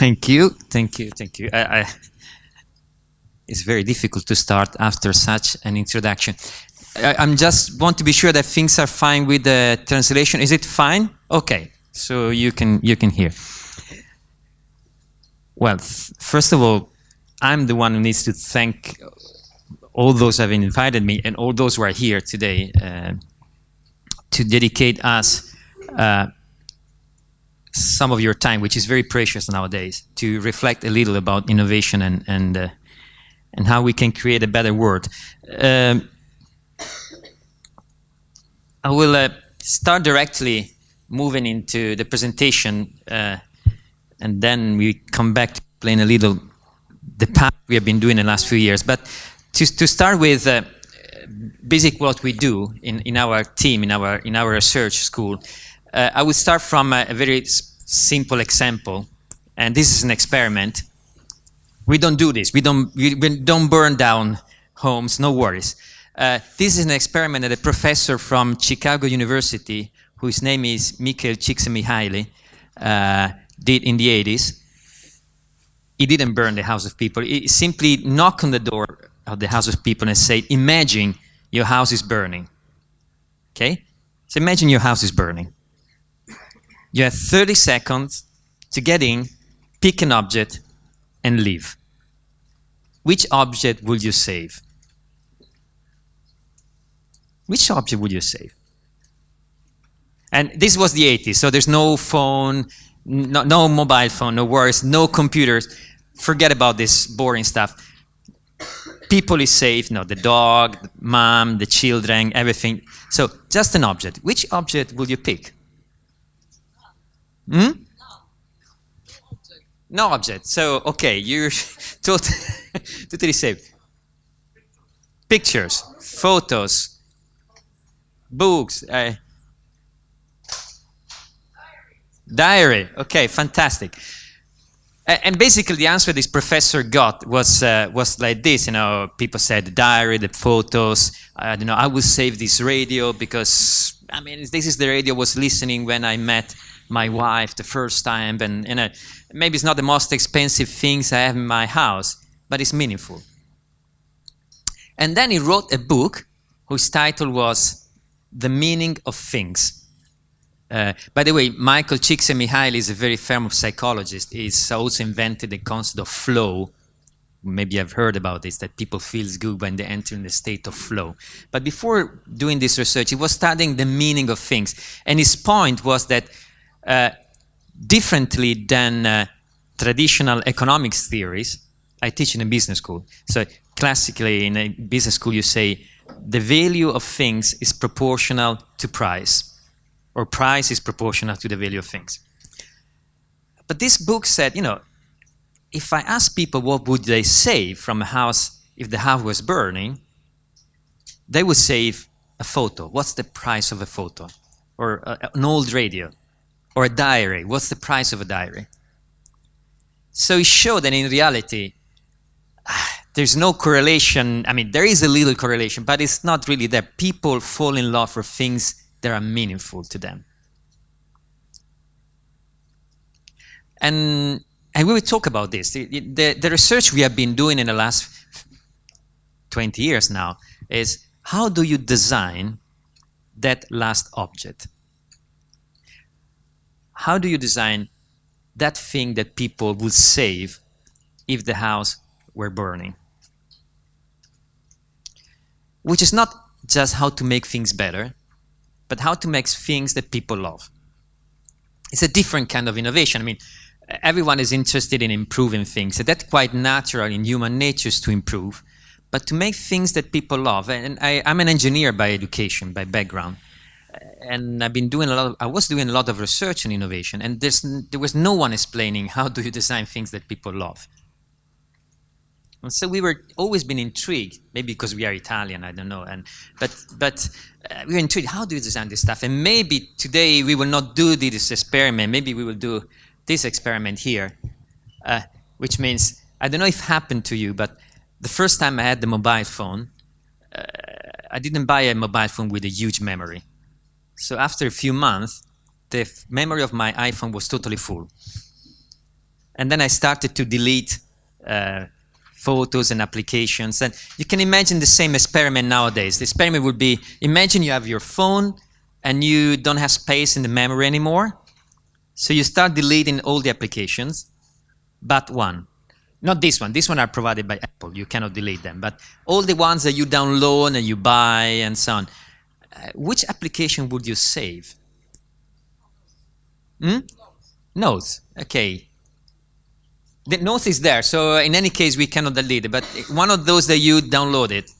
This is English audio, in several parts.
Thank you, thank you, thank you. It's very difficult to start after such an introduction. I'm just want to be sure that things are fine with the translation. Is it fine? Okay, so you can hear. Well, first of all, I'm the one who needs to thank all those who have invited me and all those who are here today to dedicate us some of your time, which is very precious nowadays, to reflect a little about innovation and how we can create a better world. I will start directly moving into the presentation, and then we come back to explain a little the path we have been doing in the last few years. But to start with, basic what we do in our team, in our research school, I would start from a very simple example, and this is an experiment. We don't do this. We don't burn down homes. No worries. This is an experiment that a professor from Chicago University, whose name is Mikhail Csikszentmihalyi, did in the 80s. He didn't burn the house of people. He simply knocked on the door of the house of people and said, "Imagine your house is burning." Okay? So imagine your house is burning. You have 30 seconds to get in, pick an object, and leave. Which object will you save? Which object would you save? And this was the 80s, so there's no phone, no mobile phone, no worries, no computers. Forget about this boring stuff. People is safe, no, the dog, the mom, the children, everything. So just an object. Which object will you pick? No object. So, okay, you're totally safe. Pictures, photos, books, diary. Okay, fantastic. And basically, the answer this professor got was like this. You know, people said the diary, the photos. I don't know. I will save this radio because I mean, this is the radio I was listening when I met my wife the first time, and you know, maybe it's not the most expensive things I have in my house, but it's meaningful. And then he wrote a book whose title was The Meaning of Things. By the way, Michael Csikszentmihalyi is a very famous psychologist. He's also invented the concept of flow. Maybe you've heard about this, that people feel good when they enter in the state of flow. But before doing this research, he was studying the meaning of things. And his point was that differently than traditional economics theories, I teach in a business school. So classically in a business school you say the value of things is proportional to price, or price is proportional to the value of things. But this book said, you know, if I ask people what would they save from a house if the house was burning, they would save a photo. What's the price of a photo? Or an old radio? Or a diary? What's the price of a diary? So it showed that in reality, there's no correlation. I mean, there is a little correlation, but it's not really there. People fall in love for things that are meaningful to them. And we will talk about this. The research we have been doing in the last 20 years now is how do you design that last object? How do you design that thing that people would save if the house were burning? Which is not just how to make things better, but how to make things that people love. It's a different kind of innovation. I mean, everyone is interested in improving things. So that's quite natural in human nature to improve, but to make things that people love. And I'm an engineer by education, by background. And I've been doing I was doing a lot of research and innovation, and there was no one explaining how do you design things that people love. And so we were always been intrigued, maybe because we are Italian, I don't know. But we were intrigued, how do you design this stuff? And maybe today we will not do this experiment. Maybe we will do this experiment here, which means, I don't know if it happened to you, but the first time I had the mobile phone, I didn't buy a mobile phone with a huge memory. So after a few months, the memory of my iPhone was totally full. And then I started to delete photos and applications. And you can imagine the same experiment nowadays. The experiment would be, imagine you have your phone and you don't have space in the memory anymore. So you start deleting all the applications, but one. Not this one. This one are provided by Apple. You cannot delete them. But all the ones that you download and you buy and so on. Which application would you save? Notes. Okay. The notes is there. So in any case, we cannot delete it. But one of those that you downloaded.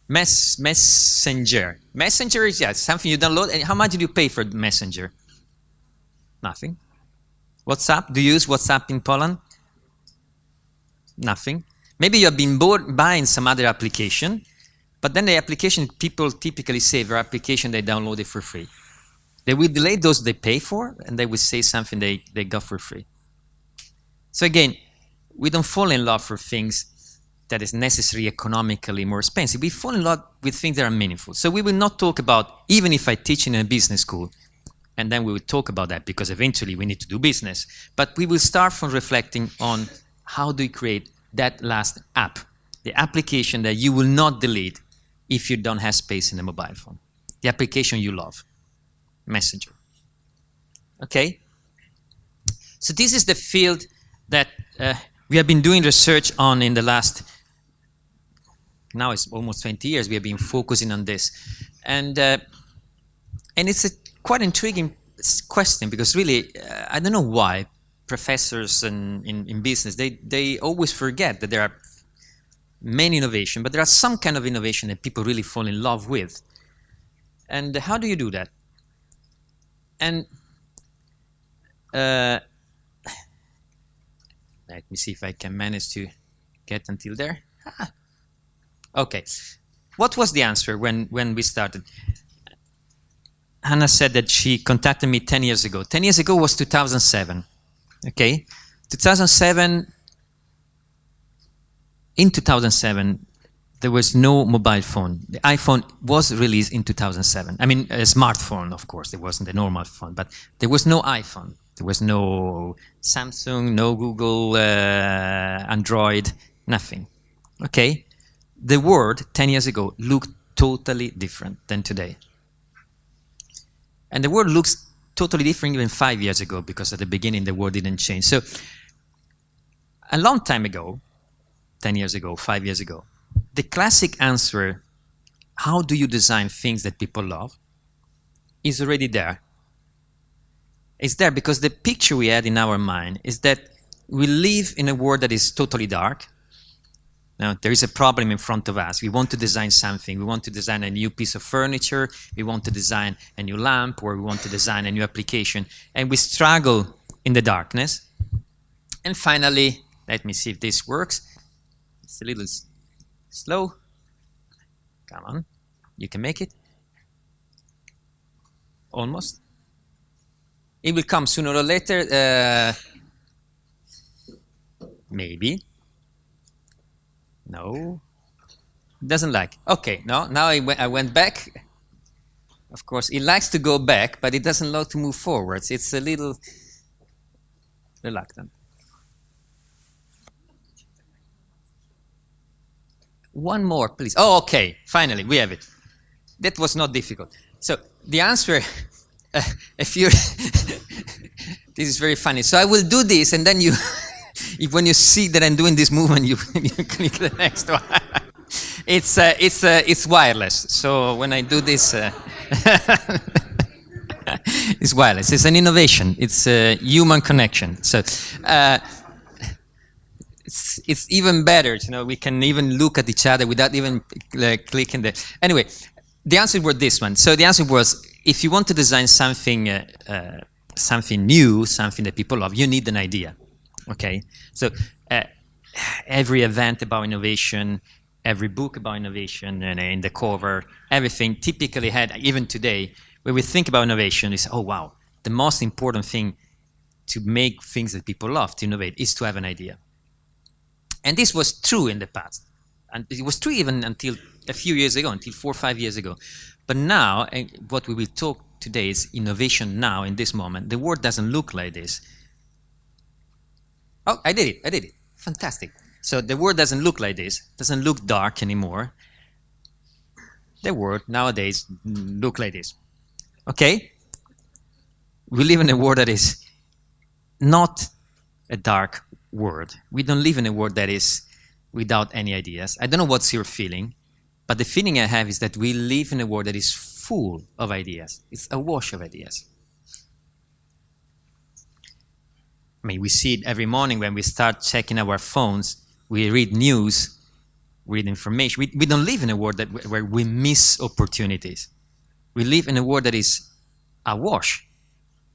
Messenger. Messenger is, yes, something you download. And how much did you pay for Messenger? Nothing. WhatsApp? Do you use WhatsApp in Poland? Nothing. Maybe you have been buying some other application, but then the application people typically save their application they downloaded for free. They will delete those they pay for, and they will say something they got for free. So again, we don't fall in love for things that is necessarily economically more expensive. We fall in love with things that are meaningful. So we will not talk about, even if I teach in a business school, and then we will talk about that because eventually we need to do business. But we will start from reflecting on how do you create that last app, the application that you will not delete if you don't have space in the mobile phone, the application you love, Messenger. Okay? So this is the field that we have been doing research on in the last, now it's almost 20 years, we have been focusing on this. And it's a quite intriguing question because really, I don't know why professors in business, they always forget that there are many innovations, but there are some kind of innovation that people really fall in love with. And how do you do that? And let me see if I can manage to get until there. Okay. What was the answer when we started? Hannah said that she contacted me 10 years ago. 10 years ago was 2007. Okay? 2007, in 2007, there was no mobile phone. The iPhone was released in 2007. I mean, a smartphone, of course. There wasn't a normal phone, but there was no iPhone. There was no Samsung, no Google, Android, nothing. Okay? The world 10 years ago looked totally different than today. And the world looks totally different even 5 years ago because at the beginning the world didn't change. So a long time ago, 10 years ago, 5 years ago, the classic answer, how do you design things that people love, is already there. It's there because the picture we had in our mind is that we live in a world that is totally dark. Now, there is a problem in front of us. We want to design something. We want to design a new piece of furniture. We want to design a new lamp, or we want to design a new application. And we struggle in the darkness. And finally, let me see if this works. It's a little slow. Come on. You can make it. Almost. It will come sooner or later. Maybe. No. Doesn't like. Okay, no. Now I went back. Of course, it likes to go back, but it doesn't like to move forwards. It's a little reluctant. One more, please. Oh, okay. Finally, we have it. That was not difficult. So the answer, if you, this is very funny. So I will do this, and then you, when you see that I'm doing this movement, you click the next one. It's wireless. So when I do this, it's wireless. It's an innovation. It's a human connection. So. It's even better, you know, we can even look at each other without even clicking the... Anyway, the answer was this one. So the answer was, if you want to design something something new, something that people love, you need an idea, okay? So every event about innovation, every book about innovation, and in the cover, everything typically had, even today, when we think about innovation, is, oh wow, the most important thing to make things that people love, to innovate, is to have an idea. And this was true in the past. And it was true even until a few years ago, until 4 or 5 years ago. But now, what we will talk today is innovation now, in this moment. The world doesn't look like this. Oh, I did it. Fantastic. So the world doesn't look like this, doesn't look dark anymore. The world nowadays look like this. Okay? We live in a world that is not a dark world. We don't live in a world that is without any ideas. I don't know what's your feeling, but the feeling I have is that we live in a world that is full of ideas. It's awash of ideas. I mean, we see it every morning when we start checking our phones. We read news, we read information. We don't live in a world where we miss opportunities. We live in a world that is awash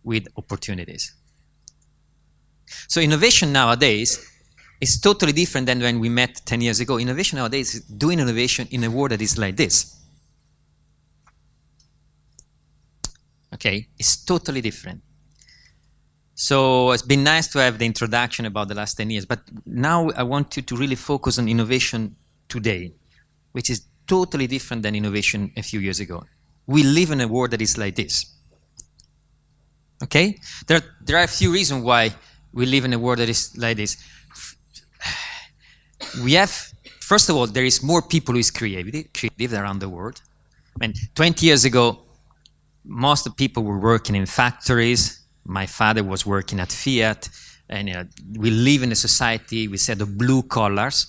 with opportunities. So innovation nowadays is totally different than when we met 10 years ago. Innovation nowadays is doing innovation in a world that is like this. Okay, it's totally different. So it's been nice to have the introduction about the last 10 years, but now I want you to really focus on innovation today, which is totally different than innovation a few years ago. We live in a world that is like this. Okay? There are a few reasons why we live in a world that is like this. We have, first of all, there is more people who is creative around the world. I mean, 20 years ago, most of the people were working in factories. My father was working at Fiat, and we live in a society, we said, of blue collars.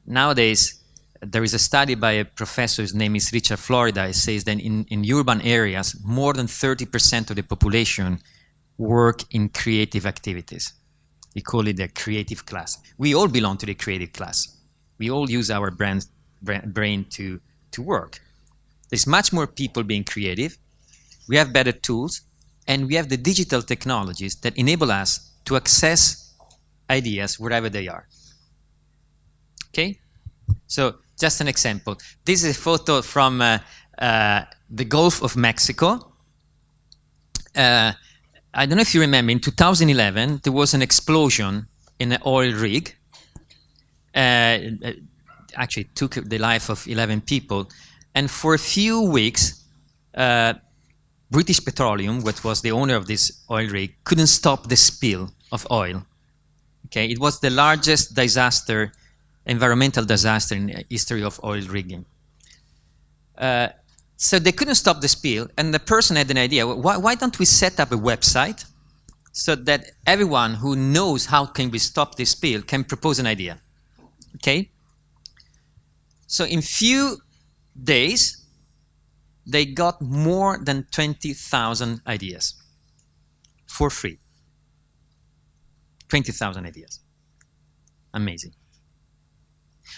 Nowadays, there is a study by a professor, his name is Richard Florida. It says that in urban areas, more than 30% of the population work in creative activities. We call it the creative class. We all belong to the creative class. We all use our brain to work. There's much more people being creative. We have better tools, and we have the digital technologies that enable us to access ideas wherever they are. Okay? So, just an example. This is a photo from the Gulf of Mexico. I don't know if you remember, in 2011, there was an explosion in an oil rig. Actually, it took the life of 11 people. And for a few weeks, British Petroleum, which was the owner of this oil rig, couldn't stop the spill of oil. Okay, it was the largest disaster, environmental disaster in the history of oil rigging. So they couldn't stop the spill, and the person had an idea. Why don't we set up a website so that everyone who knows how can we stop this spill can propose an idea? Okay. So in few days, they got more than 20,000 ideas for free. 20,000 ideas. Amazing.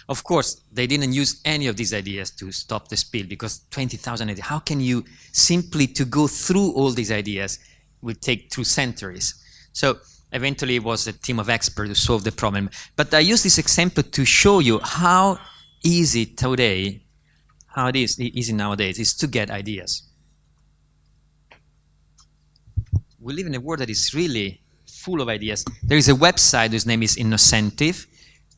Of course, they didn't use any of these ideas to stop the spill, because 20,000 ideas, how can you simply to go through all these ideas will take 2 centuries. So eventually it was a team of experts who solved the problem. But I use this example to show you how easy today, how it is easy nowadays, is to get ideas. We live in a world that is really full of ideas. There is a website whose name is Innocentive,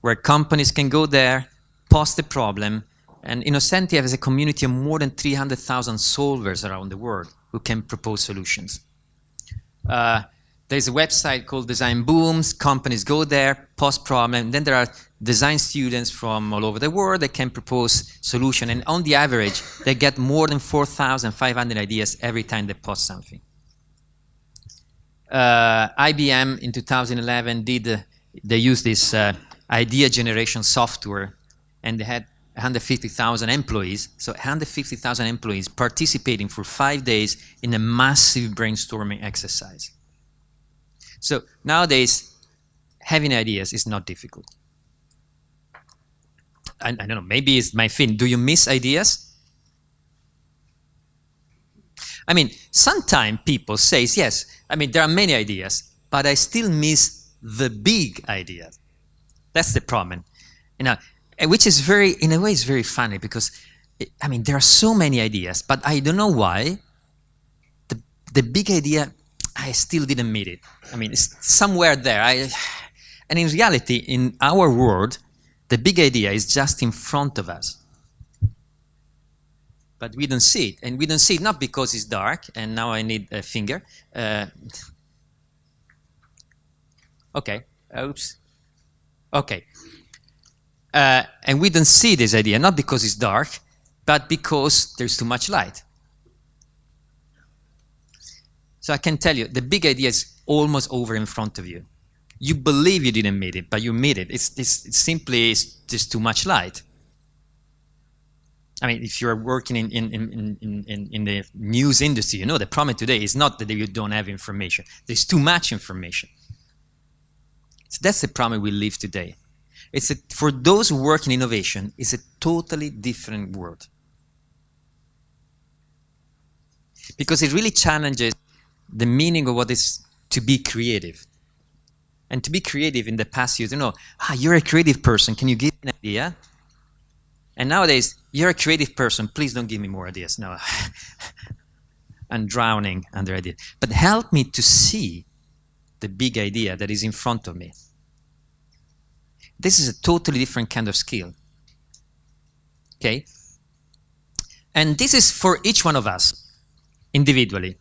where companies can go there, post the problem, and Innocentive has a community of more than 300,000 solvers around the world who can propose solutions. There's a website called Design Booms. Companies go there, post problem. Then there are design students from all over the world that can propose solution. And on the average, they get more than 4,500 ideas every time they post something. IBM in 2011 they used this idea generation software, and they had 150,000 employees. So 150,000 employees participating for 5 days in a massive brainstorming exercise. So nowadays, having ideas is not difficult. I don't know, maybe it's my thing. Do you miss ideas? I mean, sometimes people say, yes, I mean, there are many ideas, but I still miss the big ideas. That's the problem. You know, which is very, in a way, is very funny, because, I mean, there are so many ideas, but I don't know why the big idea, I still didn't meet it. I mean, it's somewhere there. And in reality, in our world, the big idea is just in front of us. but we don't see it. And we don't see it not because it's dark, and now I need a finger. Okay, oops. Okay. And we don't see this idea, not because it's dark, but because there's too much light. So I can tell you, the big idea is almost over in front of you. You believe you didn't meet it, but you meet it. It's simply just too much light. I mean, if you're working in the news industry, you know the problem today is not that you don't have information. There's too much information. So that's the problem we live today. For those who work in innovation, it's a totally different world. Because it really challenges the meaning of what is to be creative. And to be creative in the past, you don't know, you're a creative person, can you give me an idea? And nowadays, you're a creative person, please don't give me more ideas. No, I'm drowning under ideas. But help me to see the big idea that is in front of me. This is a totally different kind of skill. Okay? And this is for each one of us, individually.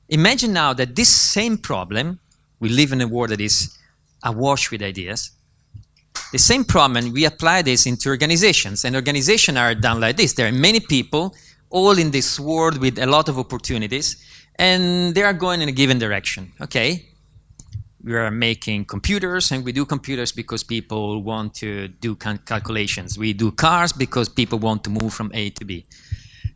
Imagine now that this same problem, we live in a world that is awash with ideas. The same problem, we apply this into organizations, and organizations are done like this. There are many people, all in this world with a lot of opportunities, and they are going in a given direction. Okay? We are making computers, and we do computers because people want to do calculations. We do cars because people want to move from A to B.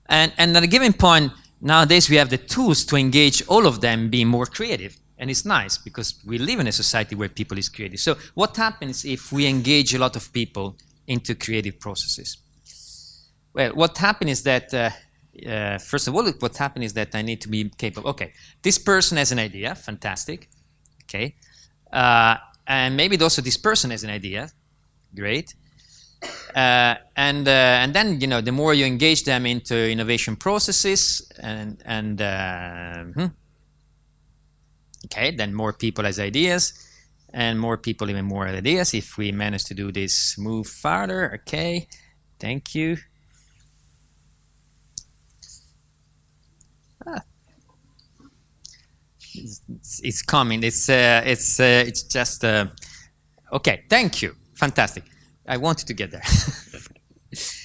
And at a given point, nowadays we have the tools to engage all of them being more creative. And it's nice because we live in a society where people is creative. So what happens if we engage a lot of people into creative processes? Well, what happens is that, first of all, what happens is that I need to be capable. Okay, this person has an idea, fantastic. Okay, and maybe also this person has an idea, great. And then, you know, the more you engage them into innovation processes okay, then more people has ideas, and more people even more ideas. If we manage to do this, move farther. Okay, thank you. It's coming. It's just okay. Thank you. Fantastic. I wanted to get there.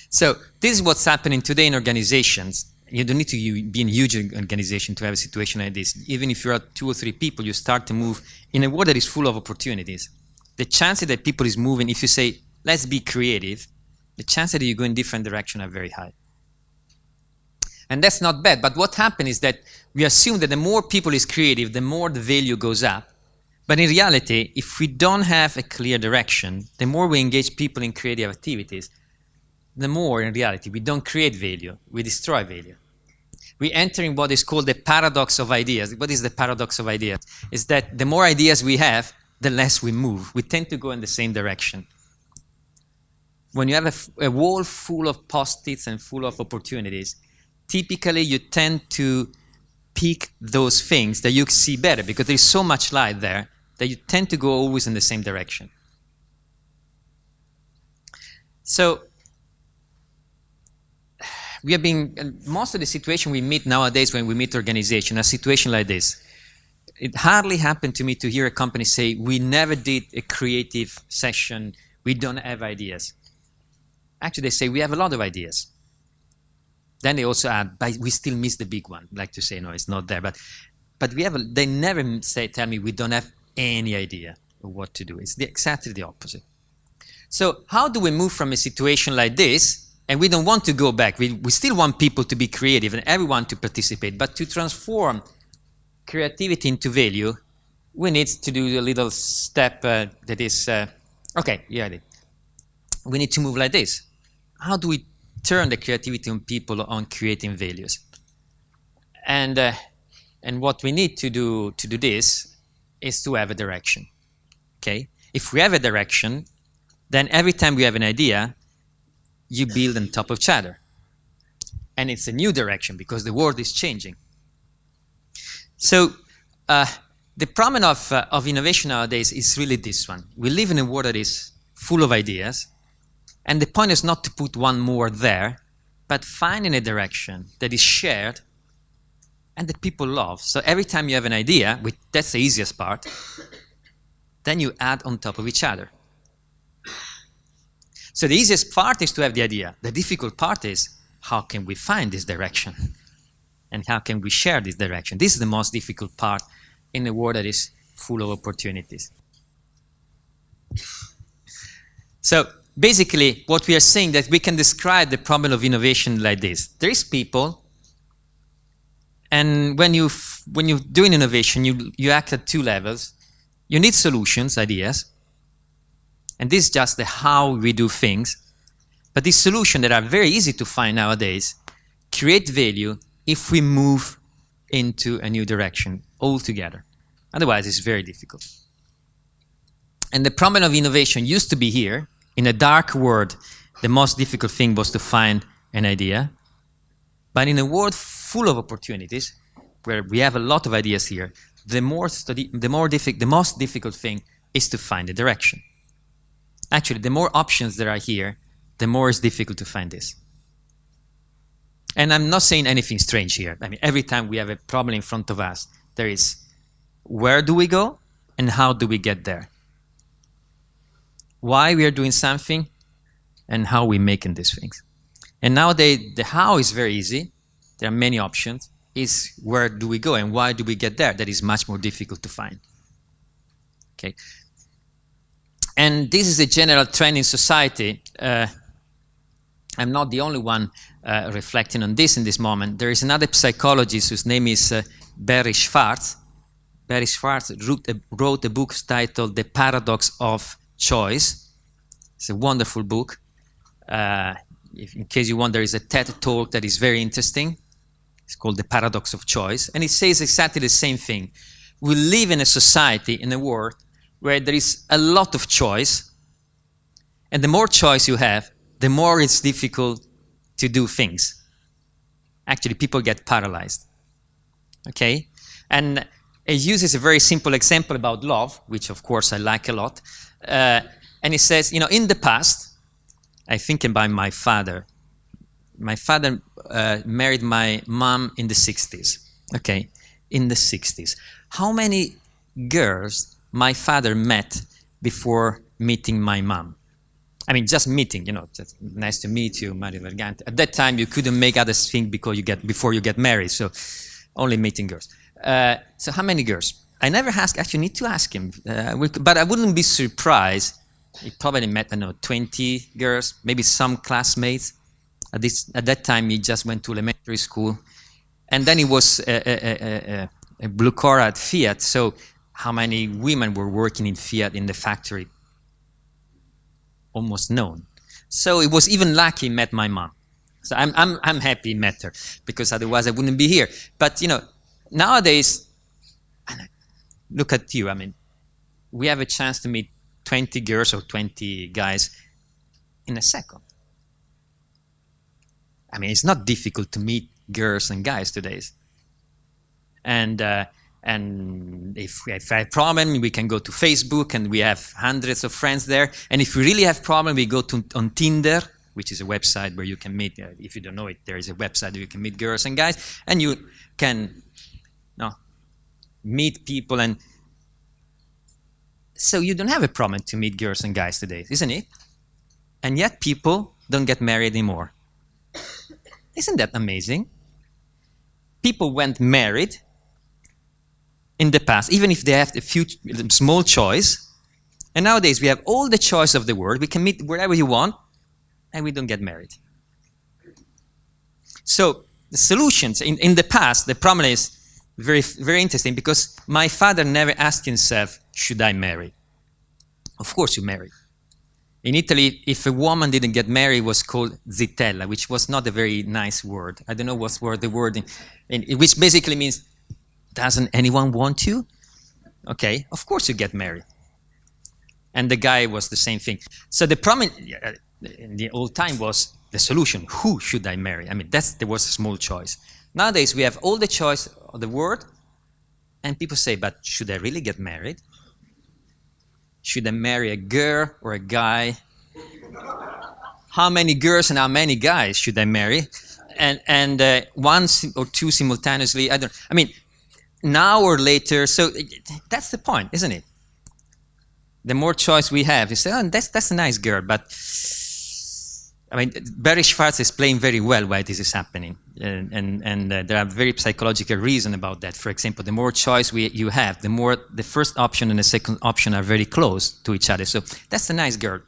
So this is what's happening today in organizations. You don't need to be in a huge organization to have a situation like this. Even if you are 2 or 3 people, you start to move in a world that is full of opportunities. The chances that people is moving, if you say, let's be creative, the chances that you go in different direction are very high. And that's not bad. But what happens is that we assume that the more people is creative, the more the value goes up. But in reality, if we don't have a clear direction, the more we engage people in creative activities, the more, in reality, we don't create value, we destroy value. We enter in what is called the paradox of ideas. What is the paradox of ideas? Is that the more ideas we have, the less we move. We tend to go in the same direction. When you have a wall full of post-its and full of opportunities, typically you tend to pick those things that you see better because there is so much light there that you tend to go always in the same direction. So, we have been, most of the situation we meet nowadays when we meet organization, a situation like this. It hardly happened to me to hear a company say, we never did a creative session, we don't have ideas. Actually, they say, we have a lot of ideas. Then they also add, but we still miss the big one. I like to say, no, it's not there. But we have they never tell me we don't have any idea of what to do. It's exactly the opposite. So how do we move from a situation like this? And we don't want to go back. We still want people to be creative and everyone to participate. But to transform creativity into value, we need to do a little step that is, okay, yeah, we need to move like this. How do we turn the creativity on people on creating values? And what we need to do this is to have a direction, okay? If we have a direction, then every time we have an idea, you build on top of each other. And it's a new direction because the world is changing. So the problem of innovation nowadays is really this one. We live in a world that is full of ideas, and the point is not to put one more there, but finding a direction that is shared and that people love. So every time you have an idea, that's the easiest part, then you add on top of each other. So the easiest part is to have the idea. The difficult part is, how can we find this direction? And how can we share this direction? This is the most difficult part in a world that is full of opportunities. So basically, what we are saying that we can describe the problem of innovation like this. There is people, and when you're doing innovation, you act at two levels. You need solutions, ideas, and this is just the how we do things. But these solutions that are very easy to find nowadays create value if we move into a new direction altogether. Otherwise, it's very difficult. And the problem of innovation used to be here. In a dark world, the most difficult thing was to find an idea. But in a world full of opportunities, where we have a lot of ideas here, the most difficult thing is to find a direction. Actually, the more options there are here, the more it's difficult to find this. And I'm not saying anything strange here. I mean, every time we have a problem in front of us, there is where do we go and how do we get there? Why we are doing something and how we're making these things. And nowadays, the how is very easy. There are many options. Is where do we go and why do we get there? That is much more difficult to find. Okay. And this is a general trend in society. I'm not the only one reflecting on this in this moment. There is another psychologist whose name is Barry Schwartz. Barry Schwartz wrote a book titled The Paradox of Choice. It's a wonderful book. In case you want, there is a TED talk that is very interesting. It's called The Paradox of Choice. And it says exactly the same thing. We live in a society, in a world, where there is a lot of choice. And the more choice you have, the more it's difficult to do things. Actually, people get paralyzed. Okay? And it uses a very simple example about love, which of course I like a lot. And it says, in the past, I think about my father. My father married my mom in the 60s. Okay, in the 60s. How many girls my father met before meeting my mom? I mean, just meeting, just nice to meet you, Mario Verganti. At that time, you couldn't make other things before you get married, so only meeting girls. So how many girls? I never asked, actually need to ask him, but I wouldn't be surprised. He probably met, 20 girls, maybe some classmates. At that time, he just went to elementary school. And then he was a blue collar at Fiat. So how many women were working in Fiat in the factory? Almost none. So it was even lucky he met my mom. So I'm happy he met her, because otherwise I wouldn't be here. But nowadays, look at you. I mean, we have a chance to meet 20 girls or 20 guys in a second. I mean, it's not difficult to meet girls and guys today. And if we have a problem, we can go to Facebook, and we have hundreds of friends there. And if we really have problem, we go on Tinder, which is a website where you can meet. If you don't know it, there is a website where you can meet girls and guys, and you can meet people. And so you don't have a problem to meet girls and guys today, isn't it? And yet people don't get married anymore. Isn't that amazing? People went married in the past, even if they have a few small choice. And nowadays we have all the choice of the world. We can meet wherever you want, and we don't get married. So the solutions in the past, the problem is very, very interesting, because my father never asked himself, should I marry? Of course you marry. In Italy, if a woman didn't get married, it was called zitella, which was not a very nice word. I don't know what's the word, which basically means, doesn't anyone want you? Okay, of course you get married. And the guy was the same thing. So the problem in the old time was the solution. Who should I marry? I mean, there was a small choice. Nowadays, we have all the choice of the world, and people say, but should I really get married? Should I marry a girl or a guy? how many girls and how many guys should I marry, and one or two simultaneously. I mean, now or later. So that's the point, isn't it? The more choice we have, you say, oh, that's a nice girl, but I mean, Barry Schwartz explained very well why this is happening, and there are very psychological reasons about that. For example, the more choice you have, the more the first option and the second option are very close to each other. So that's a nice girl,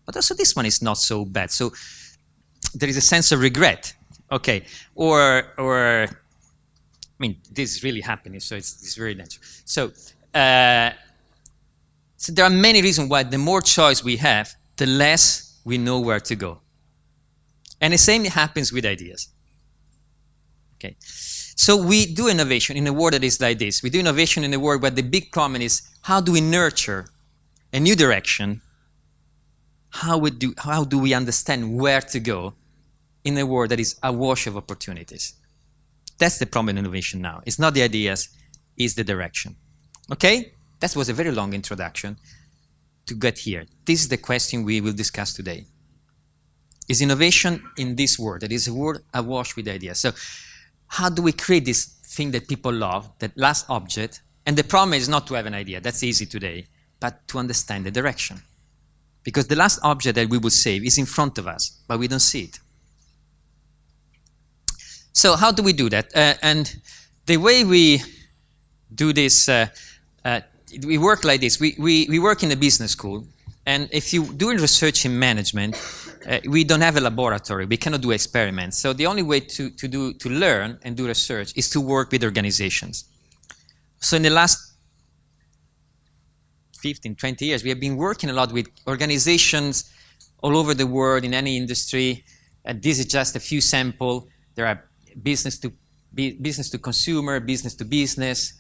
but also this one is not so bad. So there is a sense of regret, okay, or I mean, this is really happening, so it's very natural. So there are many reasons why the more choice we have, the less we know where to go. And the same happens with ideas. Okay, so we do innovation in a world that is like this. We do innovation in a world where the big problem is, how do we nurture a new direction? How do we understand where to go in a world that is awash of opportunities? That's the problem in innovation now. It's not the ideas, it's the direction. Okay, that was a very long introduction to get here. This is the question we will discuss today. Is innovation in this world, that is a world awash with ideas. So how do we create this thing that people love, that last object? And the problem is not to have an idea, that's easy today, but to understand the direction. Because the last object that we will save is in front of us, but we don't see it. So how do we do that? And the way we do this, we work like this. We work in a business school, and if you do research in management, we don't have a laboratory. We cannot do experiments. So the only way to learn and do research is to work with organizations. So in the last 15, 20 years, we have been working a lot with organizations all over the world in any industry. This is just a few samples. There are business to consumer, business to business,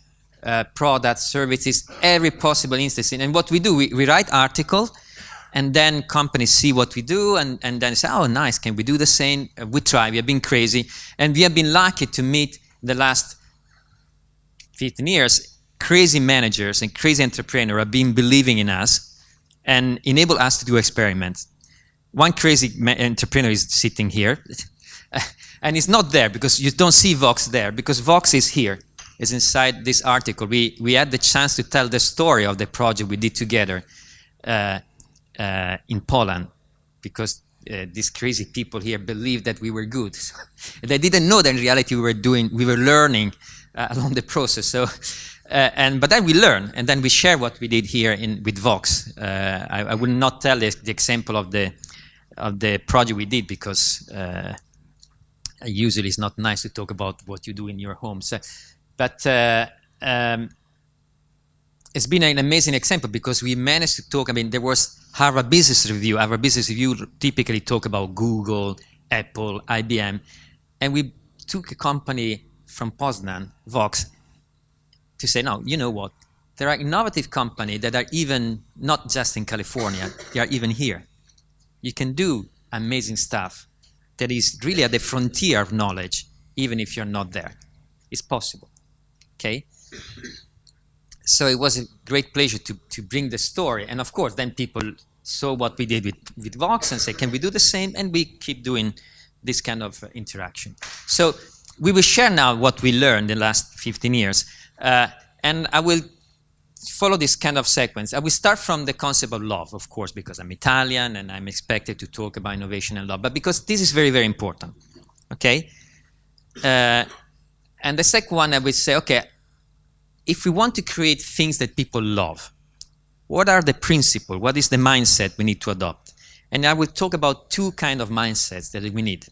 products, services, every possible instance. And what we do, we write articles, and then companies see what we do, and then say, oh, nice, can we do the same? We try, we have been crazy. And we have been lucky to meet the last 15 years, crazy managers and crazy entrepreneurs have been believing in us and enable us to do experiments. One crazy entrepreneur is sitting here, and he's not there because you don't see Vox there, because Vox is here. Is inside this article. We had the chance to tell the story of the project we did together in Poland, because these crazy people here believed that we were good. They didn't know that in reality we were learning along the process. So, but then we learn, and then we share what we did here with Vox. I will not tell the example of the project we did, because usually it's not nice to talk about what you do in your home. So, but it's been an amazing example, because we managed to talk. I mean, there was Harvard Business Review. Harvard Business Review typically talk about Google, Apple, IBM, and we took a company from Poznan, Vox, to say, no, you know what? There are innovative companies that are even not just in California, they are even here. You can do amazing stuff that is really at the frontier of knowledge, even if you're not there. It's possible. Okay, so it was a great pleasure to bring the story, and of course then people saw what we did with Vox and say, can we do the same? And we keep doing this kind of interaction. So we will share now what we learned in the last 15 years, and I will follow this kind of sequence. I will start from the concept of love, of course, because I'm Italian and I'm expected to talk about innovation and love, but because this is very, very important. Okay. And the second one, I would say, okay, if we want to create things that people love, what are the principles? What is the mindset we need to adopt? And I will talk about two kinds of mindsets that we need.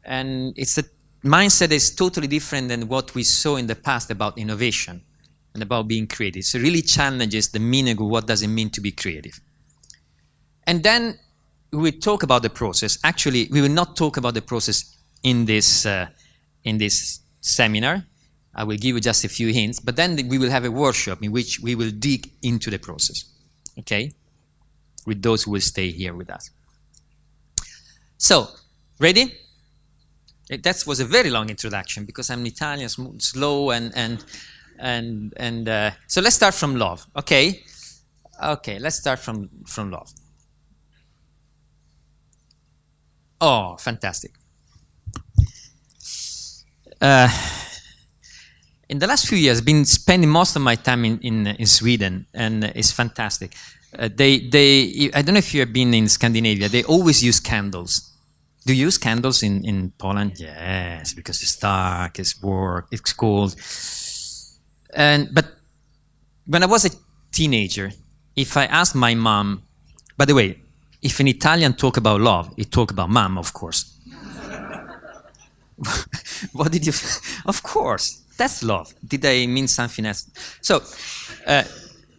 And it's a mindset that is totally different than what we saw in the past about innovation and about being creative. So it really challenges the meaning of what does it mean to be creative. And then we will talk about the process. Actually, we will not talk about the process in this seminar. I will give you just a few hints, but then we will have a workshop in which we will dig into the process, okay, with those who will stay here with us. So, ready? That was a very long introduction, because I'm Italian, slow, and so let's start from love, okay? Okay, let's start from love. Oh, fantastic. In the last few years, I've been spending most of my time in Sweden, and it's fantastic. I don't know if you have been in Scandinavia, they always use candles. Do you use candles in Poland? Yes, because it's dark, it's warm, it's cold. But when I was a teenager, if I asked my mom, by the way, if an Italian talk about love, he talk about mom, of course. What did you? Of course, that's love. Did I mean something else? So,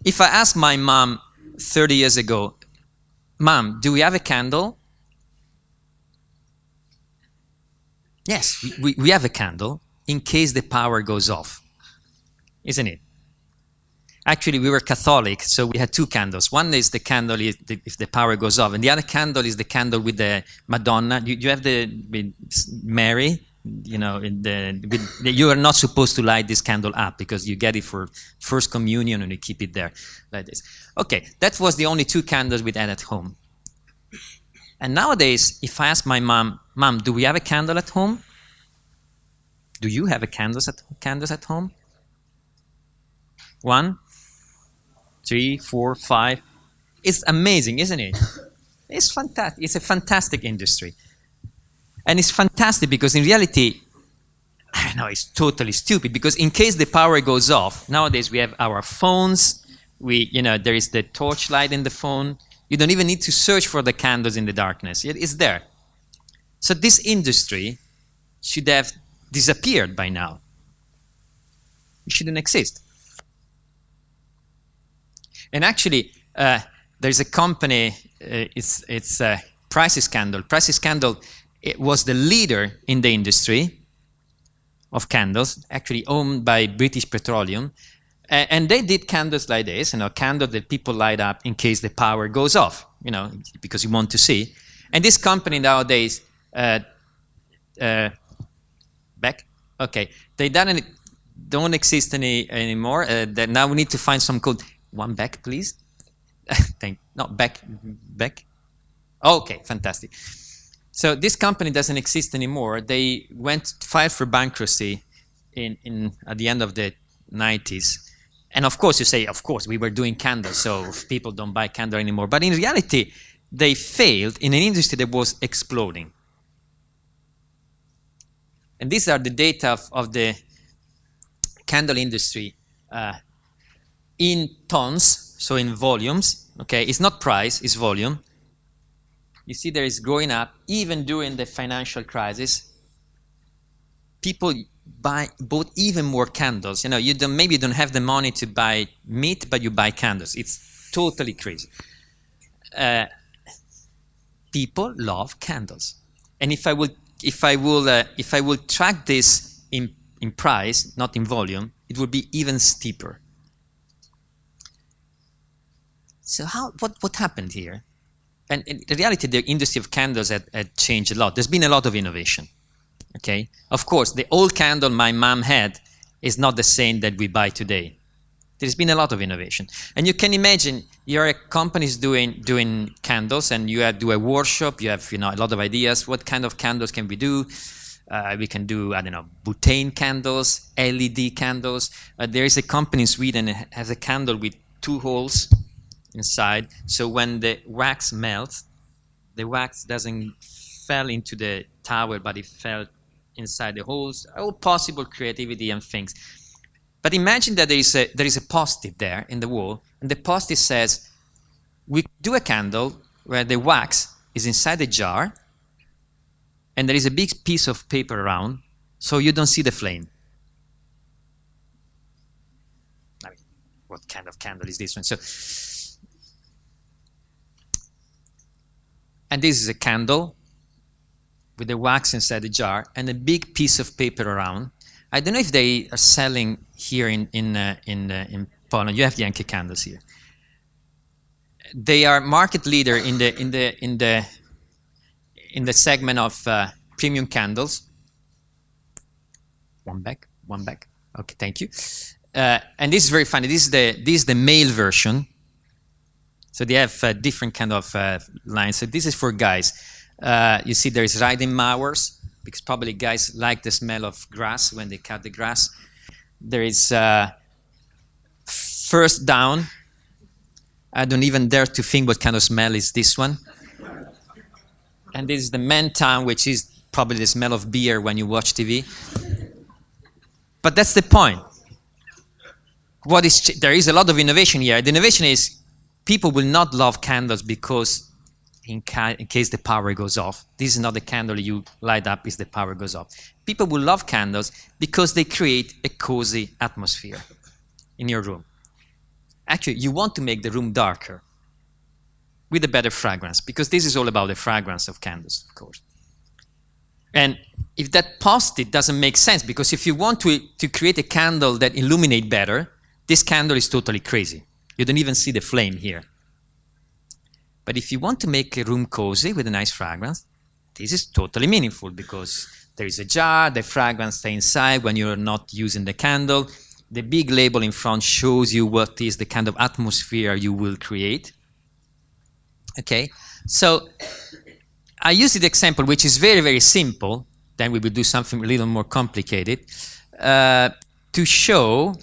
if I asked my mom 30 years ago, Mom, do we have a candle? Yes, we have a candle in case the power goes off, isn't it? Actually, we were Catholic, so we had two candles. One is the candle if the power goes off, and the other candle is the candle with the Madonna. You have the with Mary, you know, you are not supposed to light this candle up because you get it for First Communion and you keep it there like this. Okay, that was the only two candles we had at home. And nowadays, if I ask my mom, Mom, do we have a candle at home? Do you have candles at home? 1, 3, 4, 5. It's amazing, isn't it? It's fantastic. It's a fantastic industry. And it's fantastic because in reality, I know it's totally stupid because in case the power goes off, nowadays we have our phones, there is the torchlight in the phone. You don't even need to search for the candles in the darkness. It's there. So this industry should have disappeared by now. It shouldn't exist. And actually, there's a company, it's Price's Candle. Price's Candle, it was the leader in the industry of candles, actually owned by British Petroleum. And they did candles like this, candles that people light up in case the power goes off, because you want to see. And this company nowadays, back? Okay. They don't exist anymore. Now we need to find some code. One back, please. Back. Okay, fantastic. So this company doesn't exist anymore. They filed for bankruptcy at the end of the 90s. And of course, you say, of course, we were doing candles, so people don't buy candle anymore. But in reality, they failed in an industry that was exploding. And these are the data of the candle industry in tons, so in volumes. Okay, it's not price, it's volume. You see there is growing up, even during the financial crisis. People bought even more candles. Maybe you don't have the money to buy meat, but you buy candles. It's totally crazy. People love candles, and if I will track this in price, not in volume, it would be even steeper. So what happened here? And in reality, the industry of candles had changed a lot. There's been a lot of innovation. Okay, of course, the old candle my mom had is not the same that we buy today. There's been a lot of innovation, and you can imagine you're a company's doing candles, and you do a workshop. You have a lot of ideas. What kind of candles can we do? We can do butane candles, LED candles. There is a company in Sweden that has a candle with 2 holes inside, so when the wax melts, the wax doesn't fall into the tower, but it fell inside the holes. All possible creativity and things. But imagine that there is a post-it there in the wall, and the post-it says, we do a candle where the wax is inside the jar, and there is a big piece of paper around, so you don't see the flame. I mean, what kind of candle is this one? And this is a candle with the wax inside the jar and a big piece of paper around. I don't know if they are selling here in Poland. You have Yankee candles here. They are market leader in the segment of premium candles. One back. Okay, thank you. And this is very funny. This is the male version. So they have different kind of lines. So this is for guys. You see there is riding mowers, because probably guys like the smell of grass when they cut the grass. There is first down. I don't even dare to think what kind of smell is this one. And this is the man town, which is probably the smell of beer when you watch TV. But that's the point. There is a lot of innovation here. The innovation is people will not love candles because in case the power goes off. This is not the candle you light up if the power goes off. People will love candles because they create a cozy atmosphere in your room. Actually, you want to make the room darker with a better fragrance, because this is all about the fragrance of candles, of course. And if that post-it doesn't make sense, because if you want to create a candle that illuminates better, this candle is totally crazy. You don't even see the flame here. But if you want to make a room cozy with a nice fragrance, this is totally meaningful, because there is a jar, the fragrance stays inside when you're not using the candle. The big label in front shows you what is the kind of atmosphere you will create. Okay, so I use the example, which is very, very simple. Then we will do something a little more complicated to show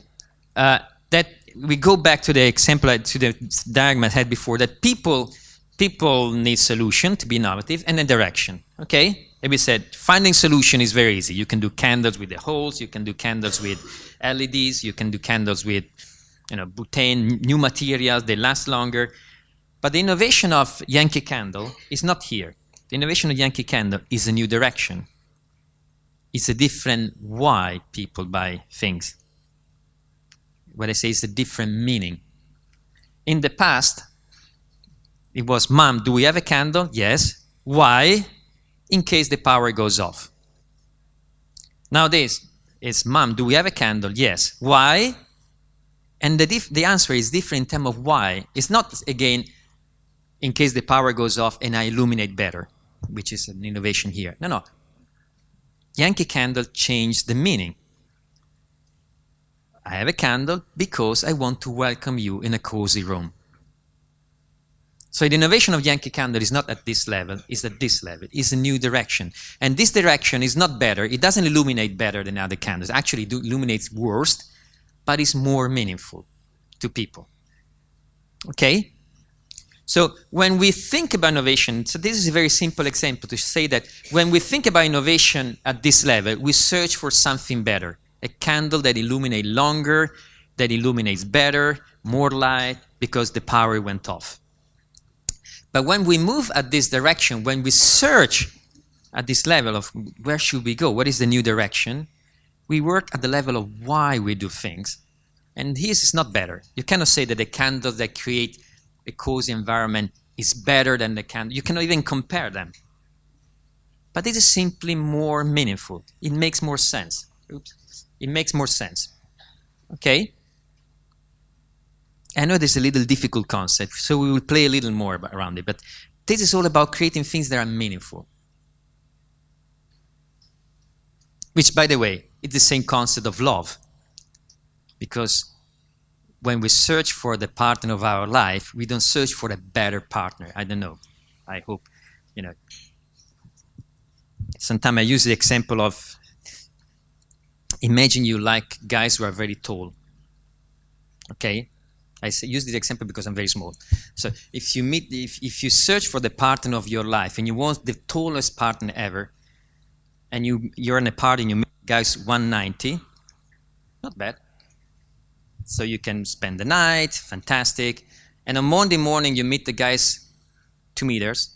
that we go back to the example, to the diagram I had before, that people need solution to be innovative and a direction. Okay, and we said finding solution is very easy. You can do candles with the holes. You can do candles with LEDs. You can do candles with, butane, new materials. They last longer. But the innovation of Yankee Candle is not here. The innovation of Yankee Candle is a new direction. It's a different why people buy things. What I say is a different meaning. In the past, it was, Mom, do we have a candle? Yes. Why? In case the power goes off. Nowadays, it's, Mom, do we have a candle? Yes. Why? And the answer is different in terms of why. It's not, again, in case the power goes off and I illuminate better, which is an innovation here. No. Yankee Candle changed the meaning. I have a candle because I want to welcome you in a cozy room. So the innovation of Yankee Candle is not at this level, it's at this level. It's a new direction. And this direction is not better. It doesn't illuminate better than other candles. Actually, it illuminates worse, but it's more meaningful to people. Okay? So when we think about innovation, so this is a very simple example to say that when we think about innovation at this level, we search for something better. A candle that illuminates longer, that illuminates better, more light, because the power went off. But when we move at this direction, when we search at this level of where should we go, what is the new direction, we work at the level of why we do things. And this is not better. You cannot say that the candles that create a cozy environment is better than the candle. You cannot even compare them. But this is simply more meaningful. It makes more sense. It makes more sense. Okay? I know this is a little difficult concept, so we will play a little more around it, but this is all about creating things that are meaningful. Which, by the way, is the same concept of love. Because when we search for the partner of our life, we don't search for a better partner. I don't know. I hope, Sometimes I use the example of, imagine you like guys who are very tall. Okay? I use this example because I'm very small. So if you search for the partner of your life and you want the tallest partner ever, and you're in a party and you meet guys 190, not bad. So you can spend the night, fantastic. And on Monday morning you meet the guys 2 meters.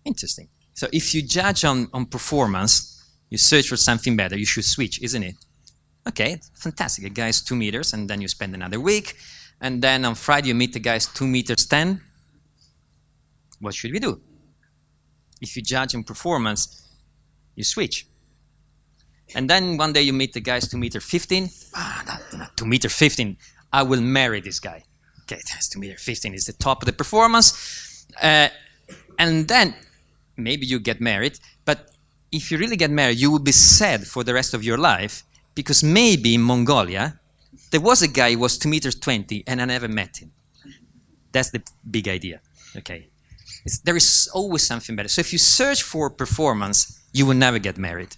Interesting. So if you judge on performance, you search for something better, you should switch, isn't it? Okay, fantastic. The guy's 2 meters, and then you spend another week. And then on Friday you meet the guy's 2 meters 10. What should we do? If you judge on performance, you switch. And then one day you meet the guy's 2 meter 15. 2 meter 15. I will marry this guy. Okay, that's 2 meter 15 is the top of the performance. And then maybe you get married. But if you really get married, you will be sad for the rest of your life, because maybe in Mongolia there was a guy who was 2 meters 20 and I never met him. That's the big idea. Okay. There is always something better. So if you search for performance, you will never get married.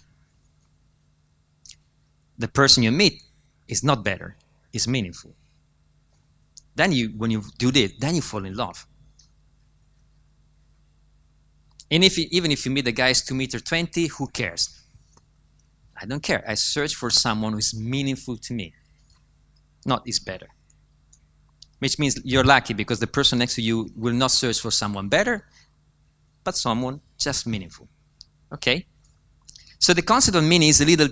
The person you meet is not better, it's meaningful. Then when you do this, then you fall in love. And even if you meet the guy is 2.20 meters, who cares? I don't care. I search for someone who is meaningful to me, not is better. Which means you're lucky because the person next to you will not search for someone better, but someone just meaningful. Okay? So the concept of meaning is a little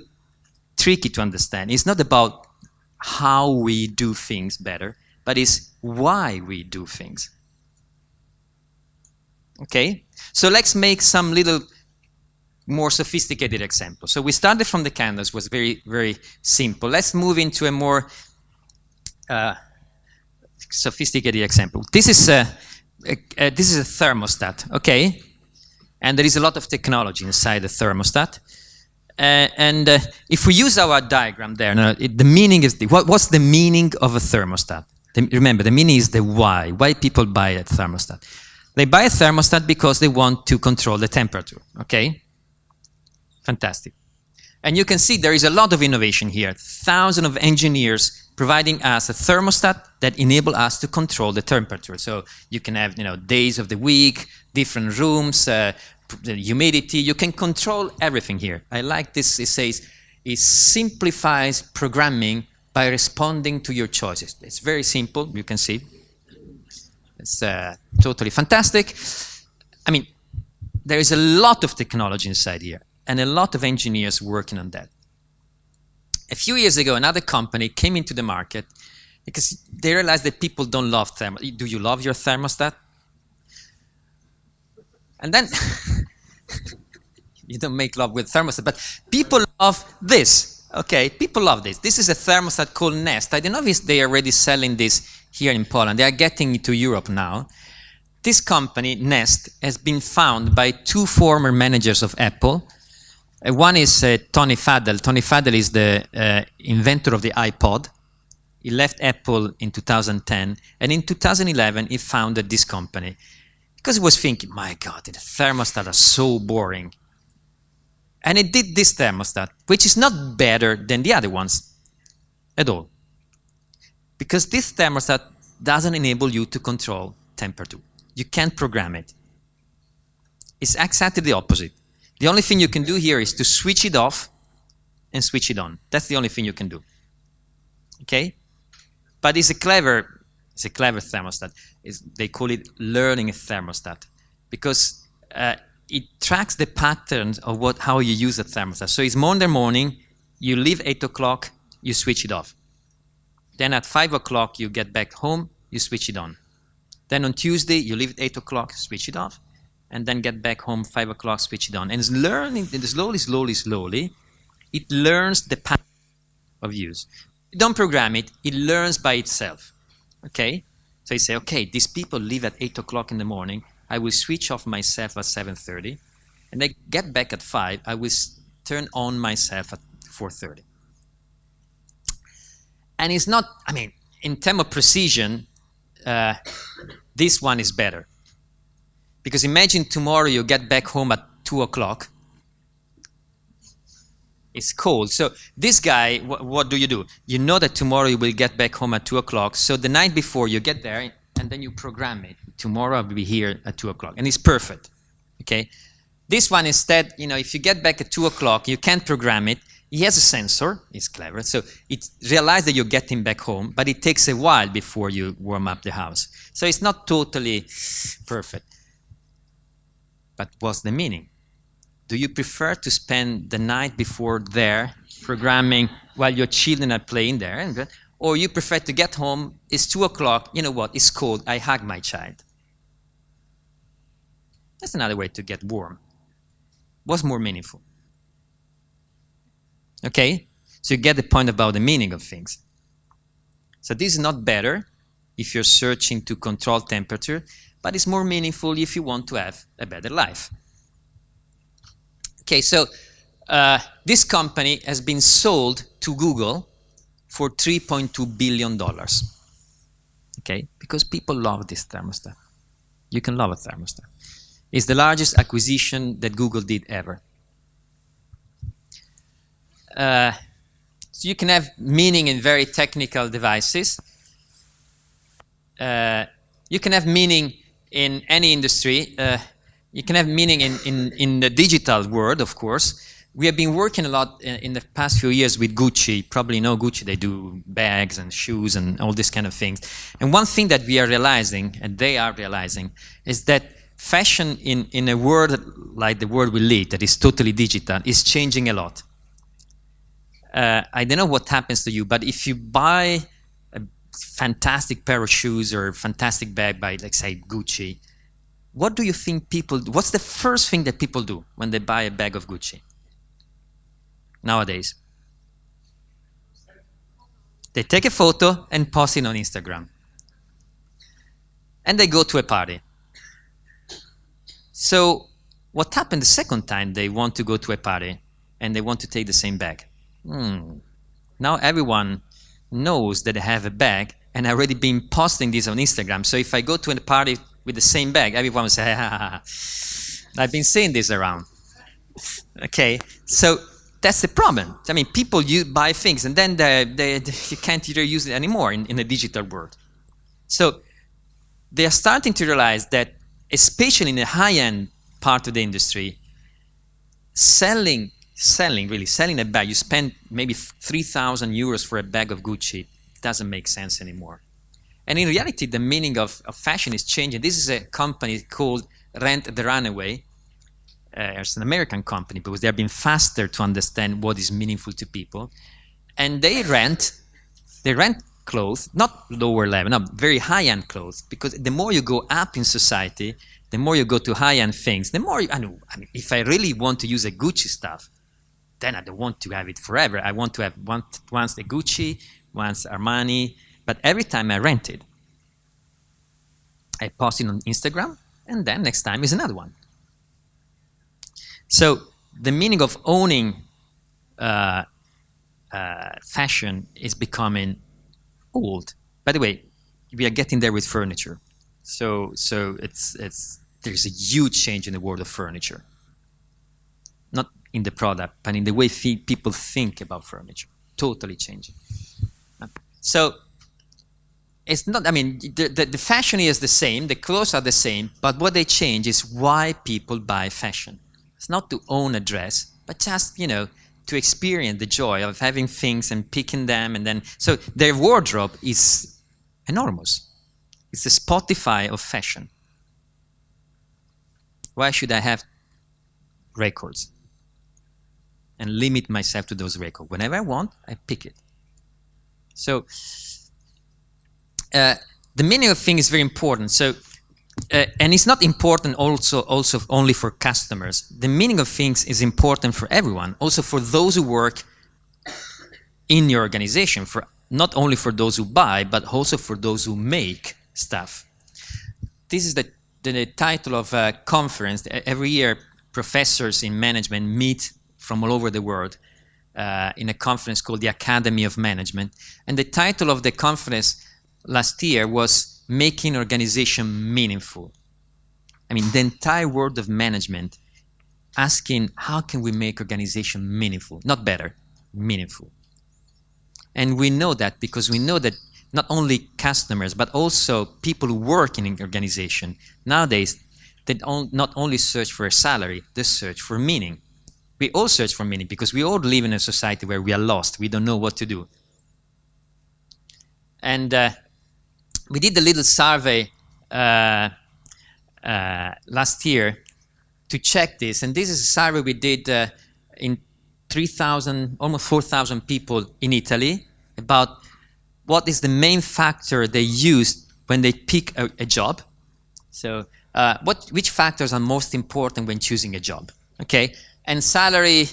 tricky to understand. It's not about how we do things better, but it's why we do things. Okay? So let's make some little more sophisticated example. So we started from the candles, was very, very simple. Let's move into a more sophisticated example. This is a thermostat, okay? And there is a lot of technology inside the thermostat. If we use our diagram there, the meaning is what's the meaning of a thermostat? Remember, the meaning is the why. Why people buy a thermostat? They buy a thermostat because they want to control the temperature, okay? Fantastic. And you can see there is a lot of innovation here. Thousands of engineers providing us a thermostat that enable us to control the temperature. So you can have, days of the week, different rooms, the humidity. You can control everything here. I like this. It says it simplifies programming by responding to your choices. It's very simple. You can see. It's totally fantastic. I mean, there is a lot of technology inside here and a lot of engineers working on that. A few years ago, another company came into the market because they realized that people don't love thermostat. Do you love your thermostat? And then you don't make love with thermostat, but people love this. Okay, people love this. This is a thermostat called Nest. I don't know if they are already selling this here in Poland. They are getting it to Europe now. This company, Nest, has been founded by two former managers of Apple. One is Tony Fadell. Tony Fadell is the inventor of the iPod. He left Apple in 2010, and in 2011 he founded this company because he was thinking, my God, the thermostats are so boring. And he did this thermostat, which is not better than the other ones at all. Because this thermostat doesn't enable you to control temperature. You can't program it. It's exactly the opposite. The only thing you can do here is to switch it off and switch it on. That's the only thing you can do. Okay? But it's a clever thermostat. They call it learning thermostat because it tracks the patterns of how you use the thermostat. So it's Monday morning, you leave 8 o'clock, you switch it off. Then at 5 o'clock, you get back home, you switch it on. Then on Tuesday, you leave at 8 o'clock, switch it off, and then get back home 5 o'clock, switch it on. And it's learning, and slowly, it learns the pattern of use. You don't program it, it learns by itself. Okay? So you say, okay, these people leave at 8 o'clock in the morning, I will switch off myself at 7:30, and I get back at 5, I will turn on myself at 4:30. And it's not, in terms of precision, this one is better. Because imagine tomorrow you get back home at 2 o'clock. It's cold. So this guy, what do? You know that tomorrow you will get back home at 2 o'clock. So the night before you get there and then you program it. Tomorrow I'll be here at 2 o'clock. And it's perfect. Okay? This one instead, if you get back at 2 o'clock, you can't program it. He has a sensor. It's clever. So it realizes that you're getting back home, but it takes a while before you warm up the house. So it's not totally perfect. But what's the meaning? Do you prefer to spend the night before there programming while your children are playing there? Or you prefer to get home, it's 2 o'clock, you know what, it's cold, I hug my child. That's another way to get warm. What's more meaningful? Okay? So you get the point about the meaning of things. So this is not better if you're searching to control temperature, but it's more meaningful if you want to have a better life. Okay, so this company has been sold to Google for $3.2 billion. Okay, because people love this thermostat. You can love a thermostat. is the largest acquisition that Google did ever. So you can have meaning in very technical devices. You can have meaning in any industry. You can have meaning in the digital world, of course. We have been working a lot in the past few years with Gucci. Probably know Gucci. They do bags and shoes and all these kind of things. And one thing that we are realizing, and they are realizing, is that fashion in a world like the world we live, that is totally digital, is changing a lot. I don't know what happens to you, but if you buy a fantastic pair of shoes or a fantastic bag by, like, say, Gucci, what do you think people do? What's the first thing that people do when they buy a bag of Gucci nowadays? They take a photo and post it on Instagram. And they go to a party. So what happened the second time they want to go to a party and they want to take the same bag? Now everyone knows that I have a bag and I've already been posting this on Instagram. So if I go to a party with the same bag, everyone will say, I've been seeing this around. Okay, so that's the problem. I mean, people buy things and then you can't either use it anymore in the digital world. So they are starting to realize that, especially in the high-end part of the industry, selling a bag, you spend maybe 3,000 euros for a bag of Gucci, doesn't make sense anymore. And in reality, the meaning of fashion is changing. This is a company called Rent the Runaway. It's an American company because they have been faster to understand what is meaningful to people. And they rent clothes, not lower level, not very high-end clothes, because the more you go up in society, the more you go to high-end things, the more if I really want to use a Gucci stuff, then I don't want to have it forever. I want to have once the Gucci, once Armani, but every time I rent it, I post it on Instagram, and then next time is another one. So the meaning of owning fashion is becoming old. By the way, we are getting there with furniture. So there's a huge change in the world of furniture. Not in the product, but in the way people think about furniture. Totally changing. So it's not, I mean, the fashion is the same, the clothes are the same, but what they change is why people buy fashion. It's not to own a dress, but just, to experience the joy of having things and picking them, and then, so their wardrobe is enormous. It's the Spotify of fashion. Why should I have records and limit myself to those records? Whenever I want, I pick it. So the meaning of thing is very important. So and it's not important also only for customers. The meaning of things is important for everyone, also for those who work in your organization, for not only for those who buy, but also for those who make stuff. This is the title of a conference. Every year, professors in management meet from all over the world in a conference called the Academy of Management. And the title of the conference last year was Making Organization Meaningful. I mean, the entire world of management asking, how can we make organization meaningful? Not better, meaningful. And we know that because we know that not only customers, but also people who work in an organization, nowadays, they not only search for a salary, they search for meaning. We all search for meaning because we all live in a society where we are lost. We don't know what to do. And we did a little survey last year to check this. And this is a survey we did in 3,000, almost 4,000 people in Italy about what is the main factor they use when they pick a job. So which factors are most important when choosing a job? Okay, and salary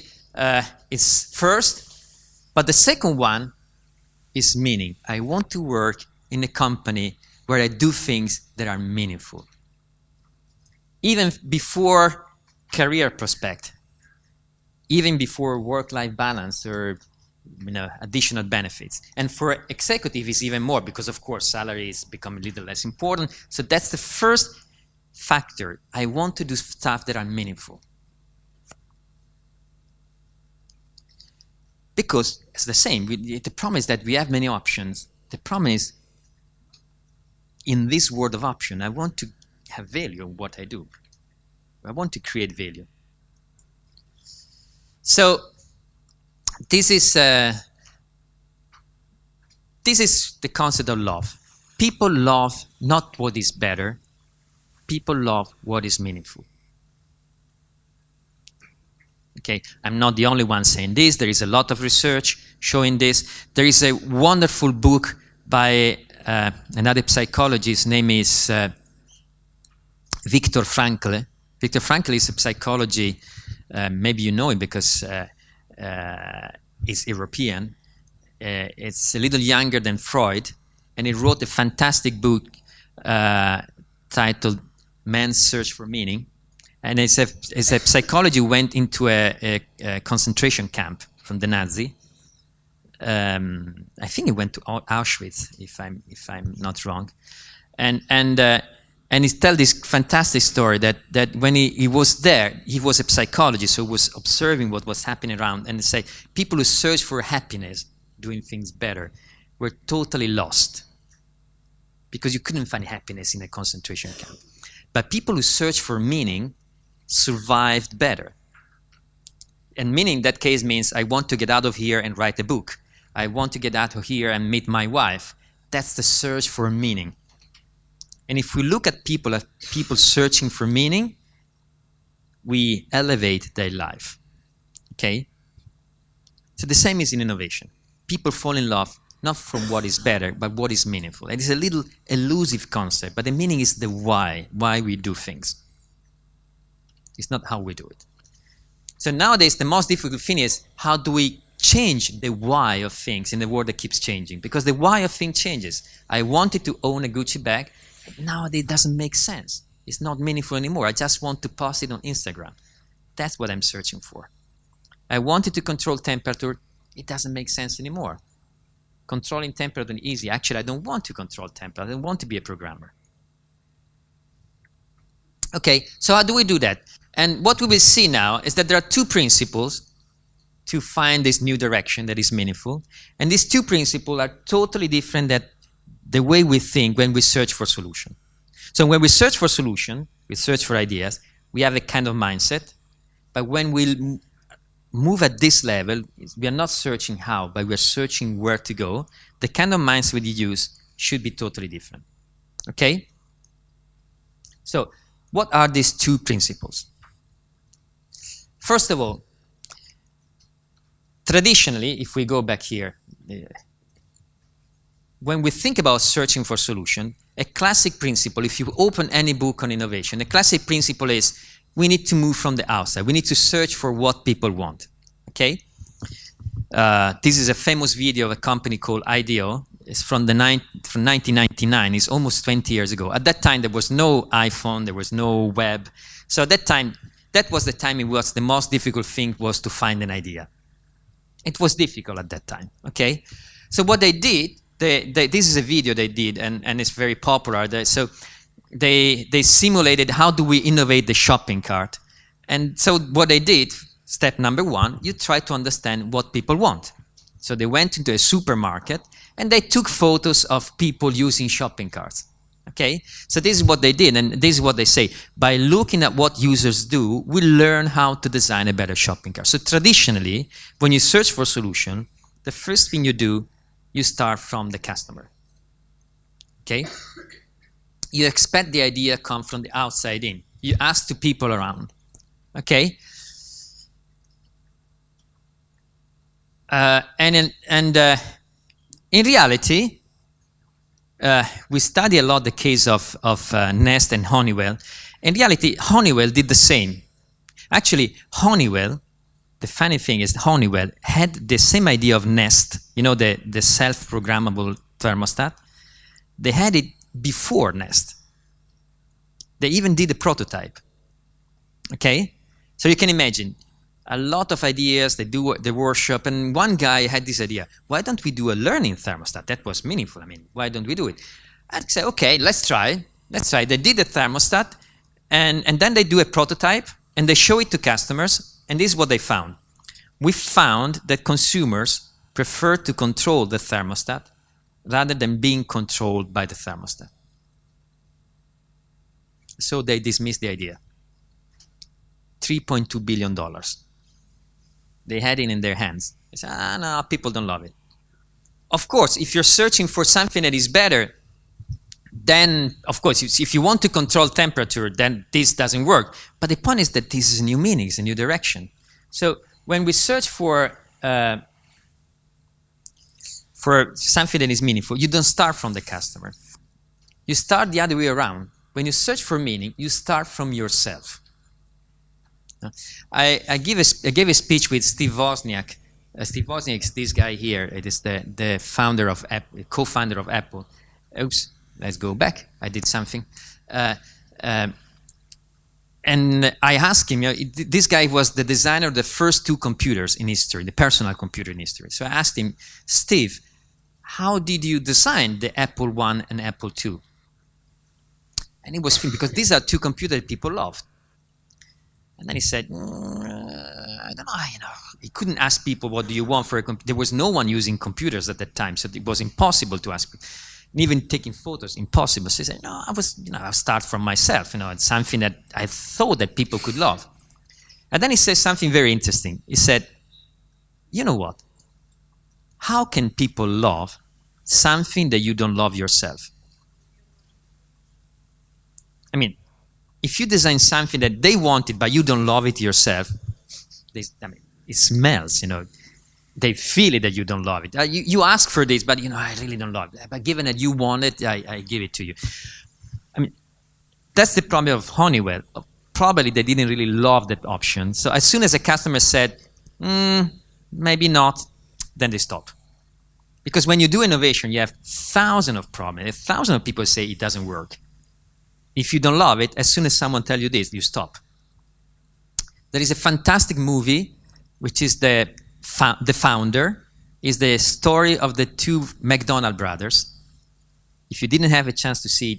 is first, but the second one is meaning. I want to work in a company where I do things that are meaningful. Even before career prospect, even before work-life balance or additional benefits. And for executive is even more because, of course, salary is becoming a little less important. So that's the first factor. I want to do stuff that are meaningful. Because it's the same. The problem is that we have many options. The problem is, in this world of option, I want to have value in what I do. I want to create value. So this is the concept of love. People love not what is better. People love what is meaningful. Okay, I'm not the only one saying this. There is a lot of research showing this. There is a wonderful book by another psychologist. His name is Viktor Frankl. Viktor Frankl is a psychology. Maybe you know him because he's European. It's a little younger than Freud, and he wrote a fantastic book titled Man's Search for Meaning. And it's a psychology who went into a concentration camp from the Nazi. I think he went to Auschwitz, if I'm not wrong. And he tells this fantastic story that when he was there, he was a psychologist, so he was observing what was happening around, and they say people who search for happiness, doing things better, were totally lost because you couldn't find happiness in a concentration camp. But people who search for meaning survived better. And meaning in that case means I want to get out of here and write a book. I want to get out of here and meet my wife. That's the search for meaning. And if we look at people as people searching for meaning, we elevate their life. Okay? So the same is in innovation. People fall in love not from what is better, but what is meaningful. It is a little elusive concept, but the meaning is the why we do things. It's not how we do it. So nowadays, the most difficult thing is how do we change the why of things in a world that keeps changing? Because the why of things changes. I wanted to own a Gucci bag. Nowadays, it doesn't make sense. It's not meaningful anymore. I just want to post it on Instagram. That's what I'm searching for. I wanted to control temperature. It doesn't make sense anymore. Controlling temperature is easy. Actually, I don't want to control temperature. I don't want to be a programmer. Okay, so how do we do that? And what we will see now is that there are two principles to find this new direction that is meaningful. And these two principles are totally different than the way we think when we search for solution. So when we search for solution, we search for ideas, we have a kind of mindset. But when we move at this level, we are not searching how, but we are searching where to go. The kind of mindset we use should be totally different. Okay? So what are these two principles? First of all, traditionally, if we go back here, when we think about searching for solution, a classic principle, if you open any book on innovation, a classic principle is we need to move from the outside. We need to search for what people want. Okay? This is a famous video of a company called IDEO. It's from 1999. It's almost 20 years ago. At that time, there was no iPhone. There was no web. So at that time, that was the time in which the most difficult thing was to find an idea. It was difficult at that time. Okay? So what they did, this is a video they did, and it's very popular. So they simulated how do we innovate the shopping cart. And so what they did, step number one, you try to understand what people want. So they went into a supermarket and they took photos of people using shopping carts. Okay? So this is what they did, and this is what they say. By looking at what users do, we learn how to design a better shopping cart. So traditionally, when you search for a solution, the first thing you do, you start from the customer. Okay? You expect the idea come from the outside in. You ask the people around. Okay? In reality, we study a lot the case of Nest and Honeywell. In reality, Honeywell did the same. Actually, Honeywell, the funny thing is Honeywell had the same idea of Nest, you know, the self-programmable thermostat. They had it before Nest. They even did a prototype. Okay? So you can imagine, a lot of ideas, they do the workshop, and one guy had this idea, why don't we do a learning thermostat? That was meaningful. I mean, why don't we do it? I'd say, okay, let's try. They did a thermostat, And then they do a prototype and they show it to customers, and this is what they found. We found that consumers prefer to control the thermostat rather than being controlled by the thermostat. So they dismissed the idea. $3.2 billion. They had it in their hands. They said, no, people don't love it. Of course, if you're searching for something that is better, then, of course, if you want to control temperature, then this doesn't work. But the point is that this is a new meaning, it's a new direction. So when we search for something that is meaningful, you don't start from the customer. You start the other way around. When you search for meaning, you start from yourself. I gave a speech with Steve Wozniak. Steve Wozniak is this guy here. It is the founder of Apple, co-founder of Apple. Oops, let's go back. I did something. And I asked him, this guy was the designer of the first two computers in history, the personal computer in history. So I asked him, Steve, how did you design the Apple I and Apple II? And it was funny because these are two computers that people loved. And then he said, I don't know, he couldn't ask people, what do you want for a computer? There was no one using computers at that time, so it was impossible to ask people. And even taking photos, impossible. So he said, no, I'll start from myself, it's something that I thought that people could love. And then he says something very interesting. He said, you know what? How can people love something that you don't love yourself? I mean, if you design something that they wanted but you don't love it yourself, it smells, They feel it that you don't love it. You ask for this, but I really don't love it. But given that you want it, I give it to you. I mean, that's the problem of Honeywell. Probably they didn't really love that option. So as soon as a customer said, maybe not, then they stop. Because when you do innovation, you have thousands of problems. Thousands of people say it doesn't work. If you don't love it, as soon as someone tells you this, you stop. There is a fantastic movie, which is The Founder, is the story of the two McDonald brothers. If you didn't have a chance to see it,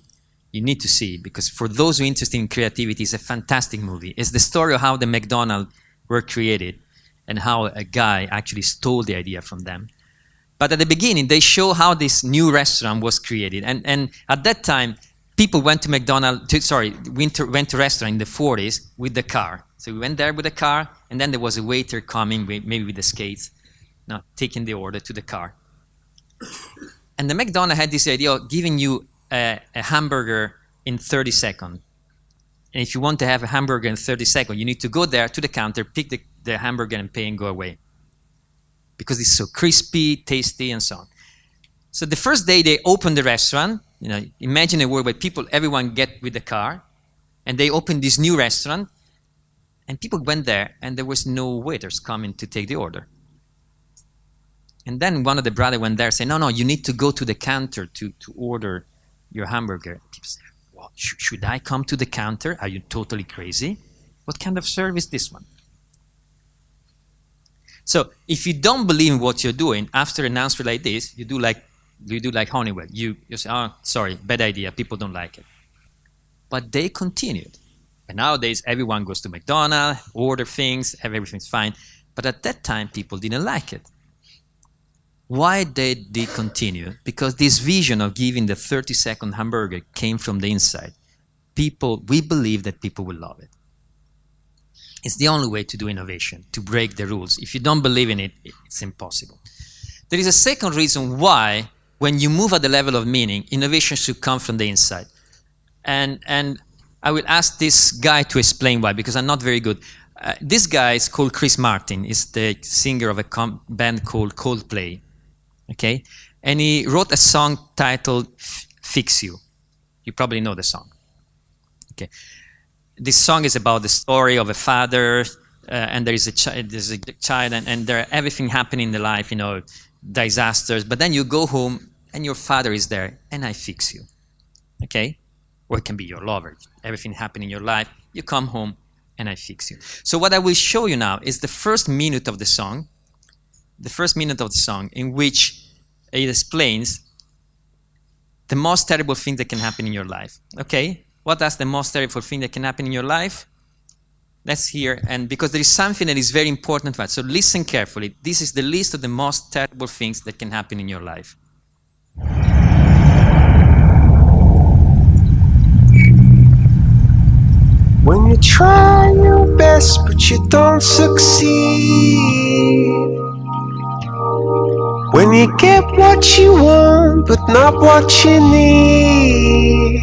you need to see it, because for those who are interested in creativity, it's a fantastic movie. It's the story of how the McDonald were created and how a guy actually stole the idea from them. But at the beginning, they show how this new restaurant was created. And at that time, people went to went to restaurant in the 40s with the car. So we went there with the car, and then there was a waiter coming, maybe with the skates, taking the order to the car. And the McDonald's had this idea of giving you a hamburger in 30 seconds. And if you want to have a hamburger in 30 seconds, you need to go there to the counter, pick the hamburger and pay and go away. Because it's so crispy, tasty, and so on. So the first day they opened the restaurant, imagine a world where everyone get with the car, and they opened this new restaurant, and people went there, and there was no waiters coming to take the order. And then one of the brothers went there and said, no, you need to go to the counter to order your hamburger. People said, well, should I come to the counter? Are you totally crazy? What kind of service is this one? So if you don't believe in what you're doing, after an answer like this, you do like Honeywell. You say, oh, sorry, bad idea, people don't like it. But they continued. And nowadays, everyone goes to McDonald's, order things, everything's fine. But at that time, people didn't like it. Why did they continue? Because this vision of giving the 30-second hamburger came from the inside. We believe that people will love it. It's the only way to do innovation, to break the rules. If you don't believe in it, it's impossible. There is a second reason why, when you move at the level of meaning, innovation should come from the inside. And I will ask this guy to explain why, because I'm not very good. This guy is called Chris Martin. He's the singer of a band called Coldplay. Okay? And he wrote a song titled Fix You. You probably know the song. Okay. This song is about the story of a father, and there's a child, and there everything happening in the life, disasters. But then you go home, and your father is there, and I fix you. Okay? Or it can be your lover. Everything happening in your life, you come home, and I fix you. So what I will show you now is the first minute of the song, in which it explains the most terrible thing that can happen in your life. Okay? What is the most terrible thing that can happen in your life? Let's hear, and because there is something that is very important for us. So listen carefully. This is the list of the most terrible things that can happen in your life. When you try your best but you don't succeed. When you get what you want but not what you need.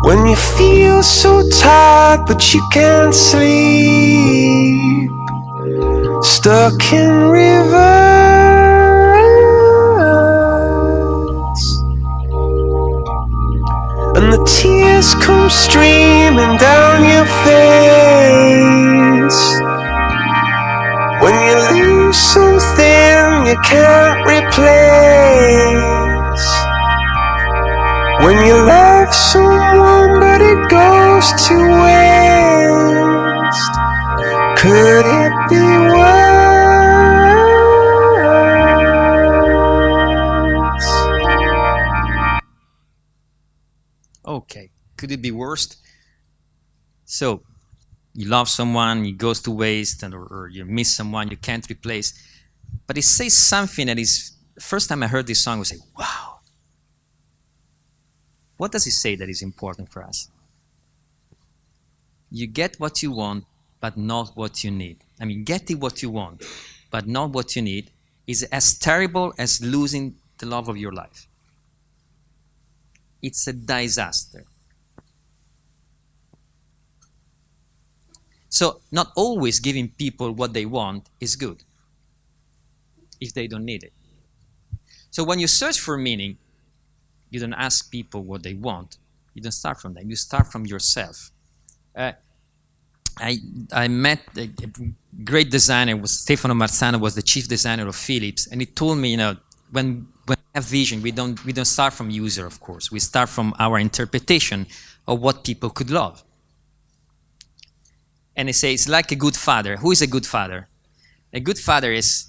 When you feel so tired but you can't sleep. Stuck in rivers. And the tears come streaming down your face. When you lose something you can't replace. When you love someone but it goes to waste. Could it be worse? Okay, could it be worse? So, you love someone, it goes to waste, or you miss someone you can't replace. But it says something that is, the first time I heard this song, I was like, wow. What does it say that is important for us? You get what you want, but not what you need. I mean, getting what you want, but not what you need, is as terrible as losing the love of your life. It's a disaster. So not always giving people what they want is good if they don't need it. So when you search for meaning, you don't ask people what they want. You don't start from them. You start from yourself. I met a great designer. Was Stefano Marzano was the chief designer of Philips, and he told me, when we have vision, we don't start from user, of course. We start from our interpretation of what people could love. And he says, it's like a good father. Who is a good father? A good father is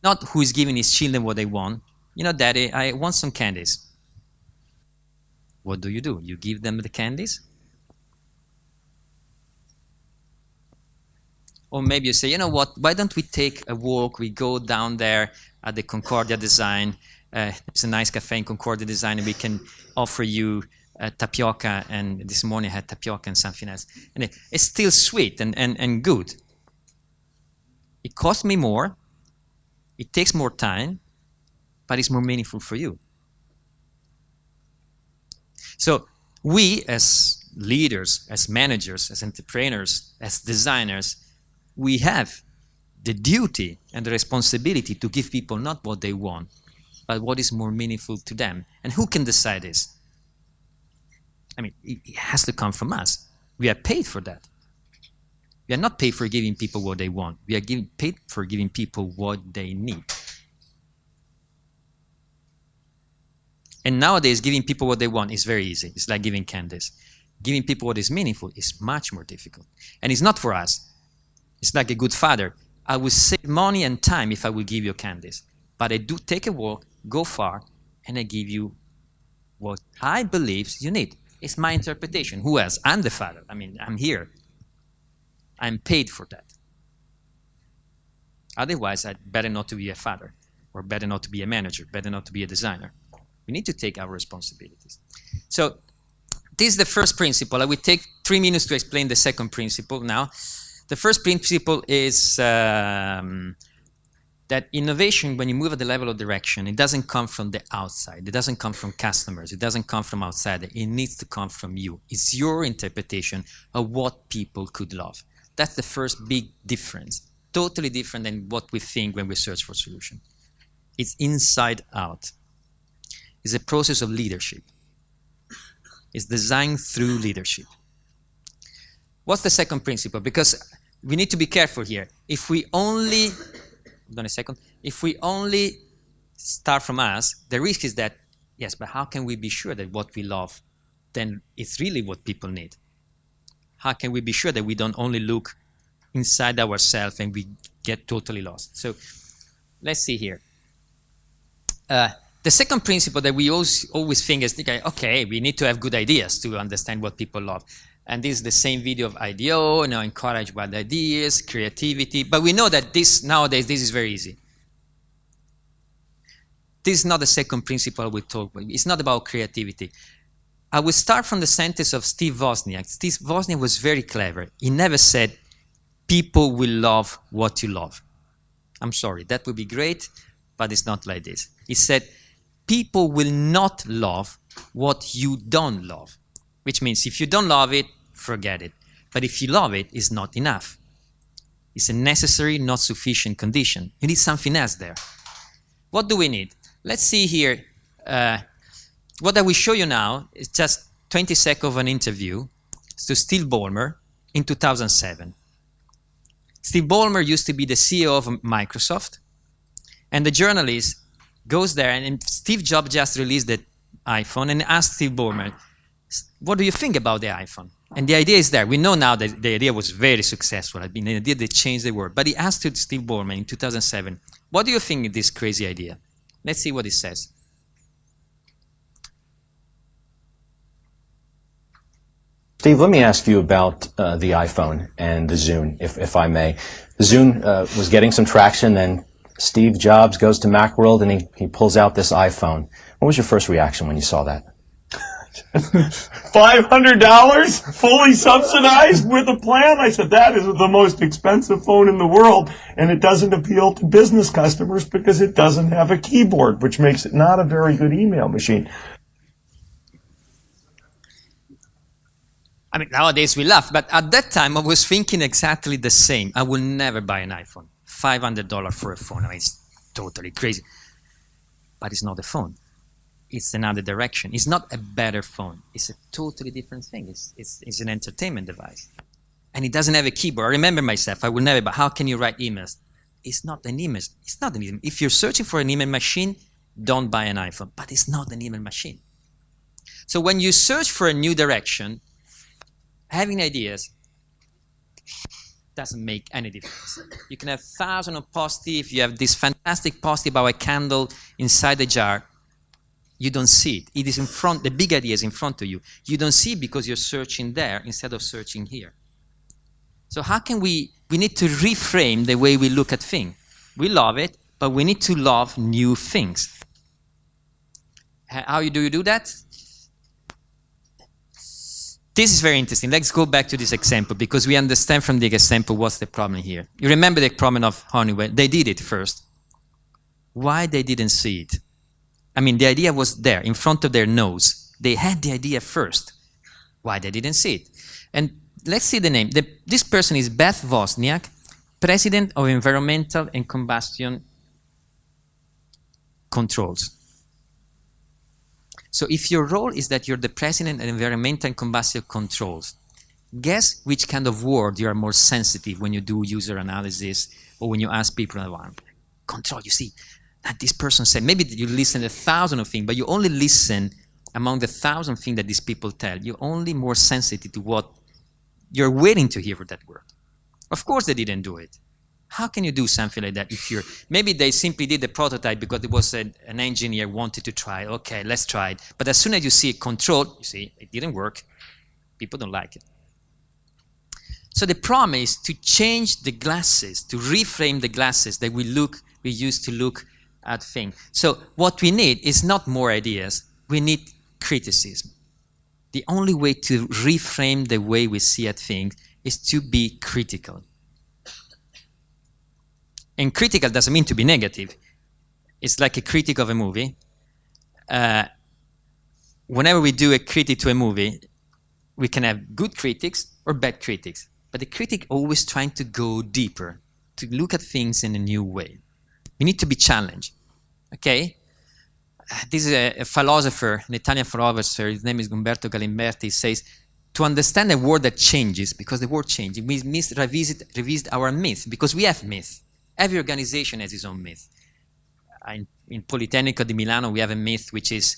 not who is giving his children what they want. Daddy, I want some candies. What do? You give them the candies? Or maybe you say, you know what, why don't we take a walk? We go down there at the Concordia design. There's a nice cafe in Concordia design, and we can offer you tapioca. And this morning I had tapioca and something else. And it's still sweet and good. It costs me more. It takes more time, but it's more meaningful for you. So we as leaders, as managers, as entrepreneurs, as designers, we have the duty and the responsibility to give people not what they want, but what is more meaningful to them. And who can decide this? I mean, it has to come from us. We are paid for that. We are not paid for giving people what they want. We are paid for giving people what they need. And nowadays, giving people what they want is very easy. It's like giving candies. Giving people what is meaningful is much more difficult. And it's not for us. It's like a good father. I will save money and time if I will give you candies. But I do take a walk, go far, and I give you what I believe you need. It's my interpretation. Who else? I'm the father. I mean, I'm here. I'm paid for that. Otherwise, I'd better not to be a father, or better not to be a manager, better not to be a designer. We need to take our responsibilities. So this is the first principle. I will take 3 minutes to explain the second principle now. The first principle is that innovation, when you move at the level of direction, it doesn't come from the outside. It doesn't come from customers. It doesn't come from outside. It needs to come from you. It's your interpretation of what people could love. That's the first big difference. Totally different than what we think when we search for solution. It's inside out. It's a process of leadership. It's designed through leadership. What's the second principle? Because we need to be careful here. If we only, hold on a second, if we only start from us, the risk is that, yes, but how can we be sure that what we love then is really what people need? How can we be sure that we don't only look inside ourselves and we get totally lost? So let's see here. The second principle that we always think is, okay, we need to have good ideas to understand what people love. And this is the same video of IDEO, encourage wild ideas, creativity. But we know that nowadays, this is very easy. This is not the second principle we talk about. It's not about creativity. I will start from the sentence of Steve Wozniak. Steve Wozniak was very clever. He never said, people will love what you love. I'm sorry, that would be great, but it's not like this. He said, people will not love what you don't love. Which means if you don't love it, forget it. But if you love it, it's not enough. It's a necessary, not sufficient condition. You need something else there. What do we need? Let's see here. What I will show you now is just 20 seconds of an interview to Steve Ballmer in 2007. Steve Ballmer used to be the CEO of Microsoft. And the journalist goes there, and Steve Jobs just released the iPhone, and asked Steve Ballmer, what do you think about the iPhone? And the idea is there. We know now that the idea was very successful. I mean, the idea that changed the world. But he asked Steve Ballmer in 2007, what do you think of this crazy idea? Let's see what he says. Steve, let me ask you about the iPhone and the Zune, if I may. The Zune was getting some traction, then Steve Jobs goes to Macworld and he pulls out this iPhone. What was your first reaction when you saw that? $500 fully subsidized with a plan? I said, that is the most expensive phone in the world, and it doesn't appeal to business customers because it doesn't have a keyboard, which makes it not a very good email machine. I mean, nowadays we laugh, but at that time I was thinking exactly the same. I will never buy an iPhone. $500 for a phone. I mean, it's totally crazy. But it's not a phone. It's another direction. It's not a better phone. It's a totally different thing. It's an entertainment device. And it doesn't have a keyboard. I remember myself, I will never, but how can you write emails? It's not an email. It's not an email. If you're searching for an email machine, don't buy an iPhone. But it's not an email machine. So when you search for a new direction, having ideas doesn't make any difference. You can have thousands of post-it. You have this fantastic post-it about a candle inside the jar. You don't see it. It is in front. The big idea is in front of you. You don't see it because you're searching there instead of searching here. So how can we need to reframe the way we look at things. We love it, but we need to love new things. How do you do that? This is very interesting. Let's go back to this example because we understand from the example what's the problem here. You remember the problem of Honeywell. They did it first. Why they didn't see it? I mean, the idea was there in front of their nose. They had the idea first. Why they didn't see it? And let's see the name. This person is Beth Wozniak, President of Environmental and Combustion Controls. So if your role is that you're the President of Environmental and Combustion Controls, guess which kind of word you are more sensitive when you do user analysis or when you ask people around. Control, you see, that this person said, maybe you listen to 1,000 of things, but you only listen among the 1,000 things that these people tell. You're only more sensitive to what you're waiting to hear for that word. Of course they didn't do it. How can you do something like that if you're, maybe they simply did the prototype because it was an engineer wanted to try, okay, let's try it. But as soon as you see it controlled, you see, it didn't work. People don't like it. So the problem is to change the glasses, to reframe the glasses that we used to look at things. So what we need is not more ideas, we need criticism. The only way to reframe the way we see at things is to be critical. And critical doesn't mean to be negative. It's like a critic of a movie. Whenever we do a critic to a movie, we can have good critics or bad critics. But the critic always trying to go deeper, to look at things in a new way. We need to be challenged. Okay? This is a philosopher, an Italian philosopher, his name is Umberto Galimberti, says, to understand a world that changes, because the world changes, we must revisit our myth, because we have myth. Every organization has its own myth. In Politecnico di Milano, we have a myth which is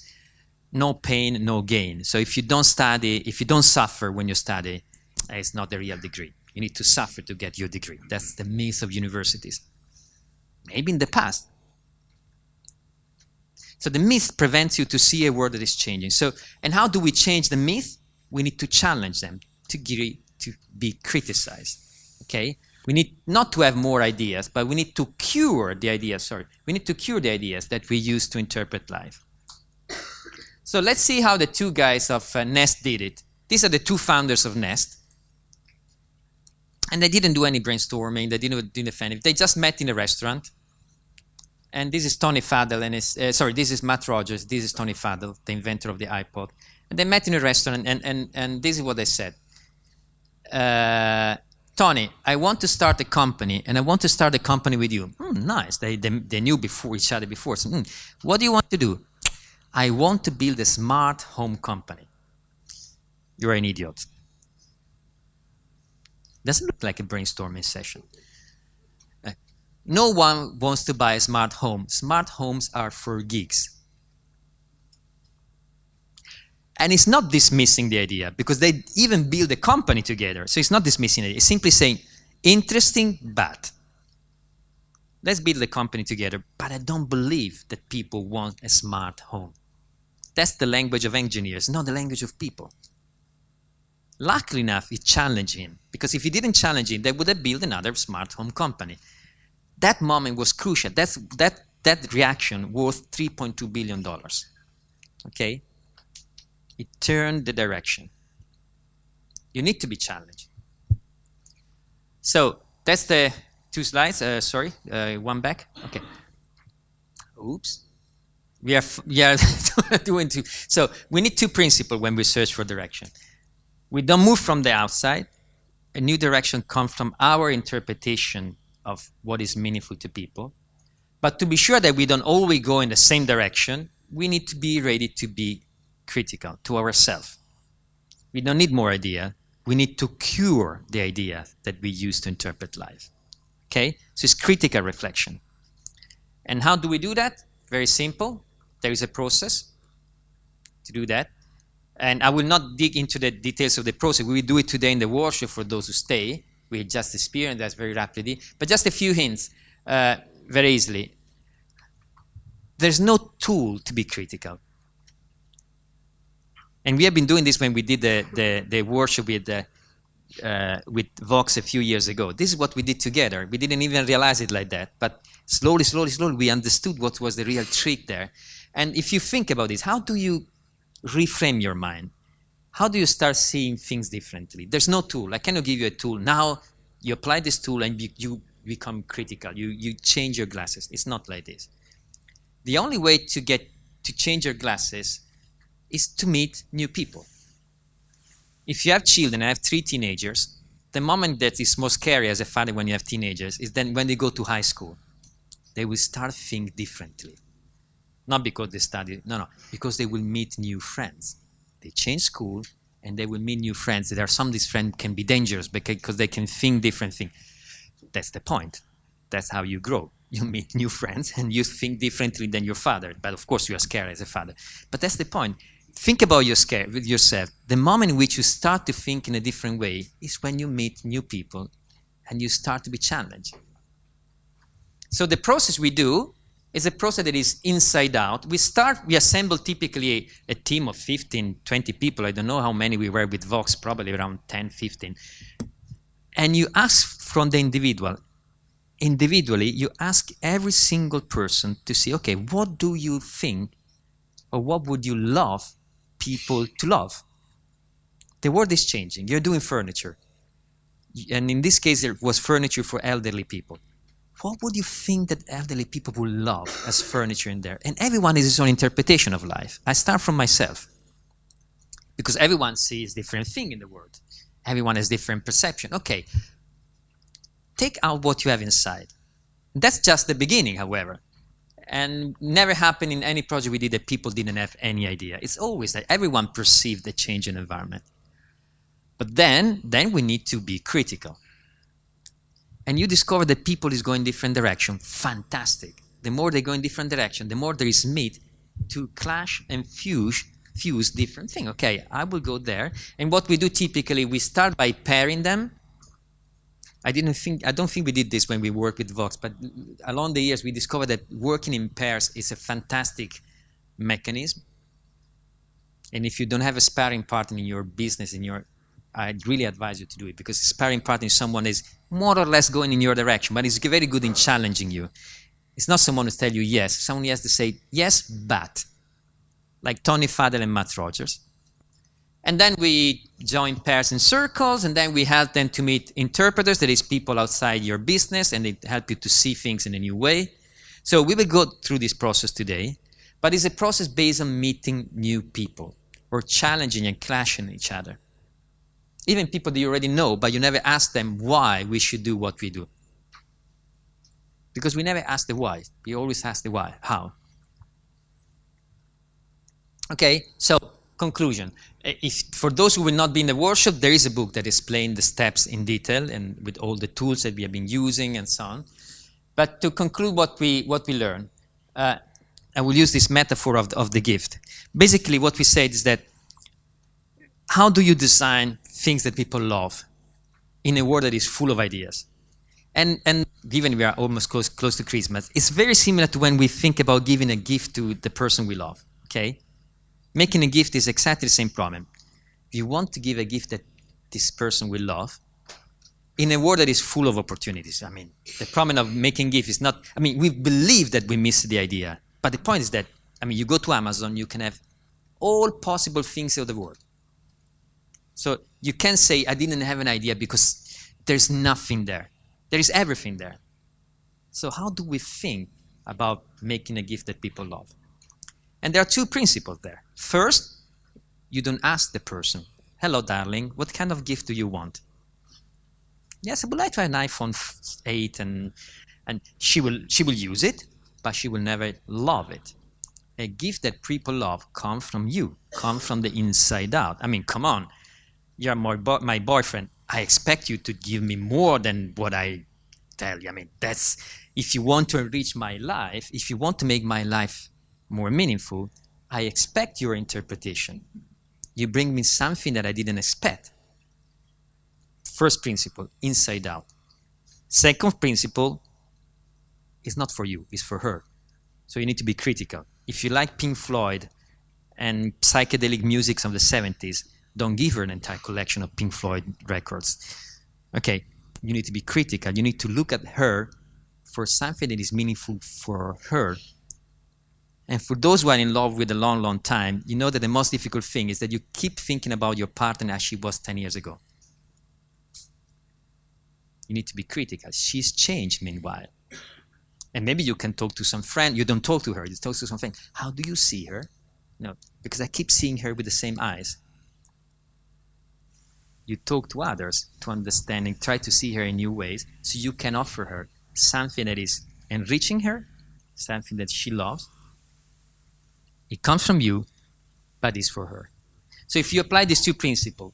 no pain, no gain. So if you don't study, if you don't suffer when you study, it's not a real degree. You need to suffer to get your degree. That's the myth of universities. Maybe in the past. So the myth prevents you to see a world that is changing. So, and how do we change the myth? We need to challenge them, to be criticized, okay? We need not to have more ideas, but we need to cure the ideas, we need to cure the ideas that we use to interpret life. So let's see how the two guys of Nest did it. These are the two founders of Nest. And they didn't do any brainstorming, they didn't do anything. They just met in a restaurant. And this is Tony Fadell, and this is Matt Rogers, this is Tony Fadell, the inventor of the iPod. And they met in a restaurant, and this is what they said. Tony, I want to start a company, and I want to start a company with you. Nice, they knew each other before. So, what do you want to do? I want to build a smart home company. You're an idiot. Doesn't look like a brainstorming session. No one wants to buy a smart home. Smart homes are for geeks. And it's not dismissing the idea, because they even build a company together. So it's not dismissing it. It's simply saying, interesting, but let's build a company together. But I don't believe that people want a smart home. That's the language of engineers, not the language of people. Luckily enough, it challenged him, because if he didn't challenge him, they would have built another smart home company. That moment was crucial. That reaction worth $3.2 billion. Okay? It turned the direction. You need to be challenged. So that's the two slides. One back. Okay. Oops. We are doing two. So we need two principles when we search for direction. We don't move from the outside. A new direction comes from our interpretation of what is meaningful to people. But to be sure that we don't always go in the same direction, we need to be ready to be critical to ourselves. We don't need more idea. We need to cure the idea that we use to interpret life. Okay? So it's critical reflection. And how do we do that? Very simple. There is a process to do that. And I will not dig into the details of the process. We will do it today in the workshop for those who stay. We just experienced that very rapidly. But just a few hints, very easily. There's no tool to be critical. And we have been doing this when we did the workshop with Vox a few years ago. This is what we did together. We didn't even realize it like that. But slowly, we understood what was the real trick there. And if you think about this, how do you reframe your mind? How do you start seeing things differently? There's no tool. I cannot give you a tool. Now you apply this tool and you become critical. You change your glasses. It's not like this. The only way to change your glasses is to meet new people. If you have children, I have 3 teenagers, the moment that is most scary as a father when you have teenagers is then when they go to high school. They will start think differently. Not because they study, no, because they will meet new friends. They change school and they will meet new friends. There are some of these friends can be dangerous because they can think different things. That's the point. That's how you grow. You meet new friends and you think differently than your father. But of course you are scared as a father. But that's the point. Think about yourself. The moment in which you start to think in a different way is when you meet new people and you start to be challenged. So the process we do is a process that is inside out. We assemble typically a team of 15, 20 people. I don't know how many we were with Vox, probably around 10, 15. And you ask from the individual. Individually, you ask every single person to see, okay, what do you think or what would you love people to love? The world is changing. You're doing furniture. And in this case, it was furniture for elderly people. What would you think that elderly people would love as furniture in there? And everyone has his own interpretation of life. I start from myself. Because everyone sees different thing in the world. Everyone has different perception. Okay. Take out what you have inside. That's just the beginning, however. And never happened in any project we did that people didn't have any idea. It's always that everyone perceived the change in environment. But then we need to be critical. And you discover that people is going different direction. Fantastic. The more they go in different direction, the more there is meat to clash and fuse different things. Okay, I will go there. And what we do typically, we start by pairing them. I don't think we did this when we worked with Vox, but along the years we discovered that working in pairs is a fantastic mechanism. And if you don't have a sparring partner in your business, I'd really advise you to do it, because a sparring partner is someone is more or less going in your direction, but is very good in challenging you. It's not someone who tells you yes. Someone has to say yes, but. Like Tony Fadell and Matt Rogers. And then we join pairs in circles, and then we help them to meet interpreters, that is people outside your business, and they help you to see things in a new way. So we will go through this process today, but it's a process based on meeting new people, or challenging and clashing each other. Even people that you already know, but you never ask them why we should do what we do. Because we never ask the why. We always ask the why, how. Okay, so conclusion. For those who will not be in the workshop, there is a book that explains the steps in detail and with all the tools that we have been using and so on. But to conclude what we learned, I will use this metaphor of the gift. Basically, what we said is that how do you design things that people love in a world that is full of ideas? And given we are almost close to Christmas, it's very similar to when we think about giving a gift to the person we love, okay? Making a gift is exactly the same problem. If you want to give a gift that this person will love, in a world that is full of opportunities, I mean, the problem of making gift is not, I mean, we believe that we miss the idea. But the point is that, I mean, you go to Amazon, you can have all possible things of the world. So you can say, I didn't have an idea because there's nothing there. There is everything there. So how do we think about making a gift that people love? And there are two principles there. First, you don't ask the person, hello, darling, what kind of gift do you want? Yes, I would like to have an iPhone 8, and she will use it, but she will never love it. A gift that people love comes from you, comes from the inside out. I mean, come on, you're my boyfriend. I expect you to give me more than what I tell you. I mean, that's, if you want to enrich my life, if you want to make my life more meaningful, I expect your interpretation. You bring me something that I didn't expect. First principle, inside out. Second principle is not for you, it's for her. So you need to be critical. If you like Pink Floyd and psychedelic music of the 70s, don't give her an entire collection of Pink Floyd records. Okay, you need to be critical. You need to look at her for something that is meaningful for her. And for those who are in love with a long, long time, you know that the most difficult thing is that you keep thinking about your partner as she was 10 years ago. You need to be critical. She's changed meanwhile. And maybe you can talk to some friend. You don't talk to her. You talk to some friend. How do you see her? No, because I keep seeing her with the same eyes. You talk to others to understand and try to see her in new ways, so you can offer her something that is enriching her, something that she loves. It comes from you, but it's for her. So if you apply these two principles,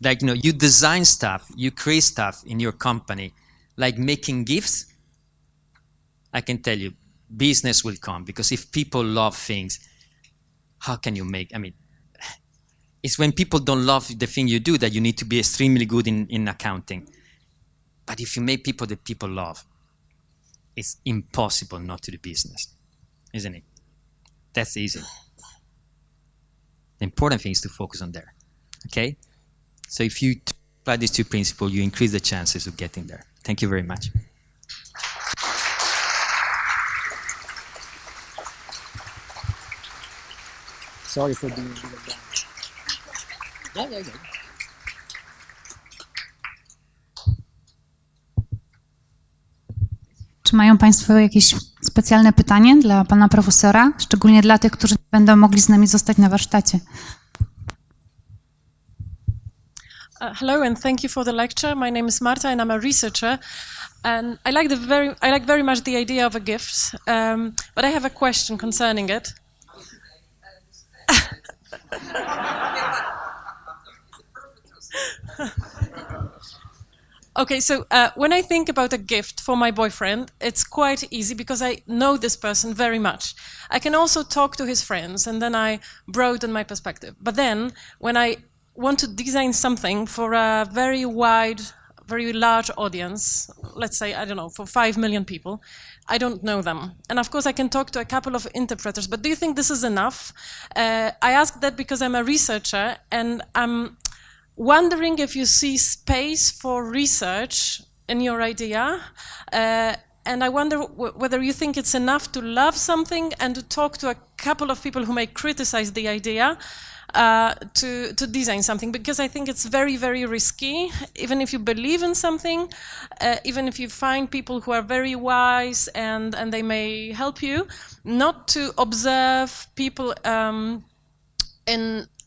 like, you design stuff, you create stuff in your company, like making gifts, I can tell you, business will come. Because if people love things, how can you make, I mean, it's when people don't love the thing you do that you need to be extremely good in accounting. But if you make people that people love, it's impossible not to do business, isn't it? That's easy. The important thing is to focus on there, okay? So if you apply these two principles, you increase the chances of getting there. Thank you very much. Sorry for being a little bit down. Yeah. Czy mają Państwo jakieś specjalne pytanie dla Pana Profesora? Szczególnie dla tych, którzy będą mogli z nami zostać na warsztacie. Hello and thank you for the lecture. My name is Marta and I'm a researcher, and I like very much the idea of a gift, but I have a question concerning it. Okay, so when I think about a gift for my boyfriend, it's quite easy because I know this person very much. I can also talk to his friends and then I broaden my perspective. But then when I want to design something for a very very large audience, let's say, I don't know, for 5 million people. I don't know them. And of course, I can talk to a couple of interpreters, but do you think this is enough? I ask that because I'm a researcher, and I'm wondering if you see space for research in your idea. And I wonder whether you think it's enough to love something and to talk to a couple of people who may criticize the idea to design something, because I think it's very, very risky. Even if you believe in something, even if you find people who are very wise and they may help you, not to observe people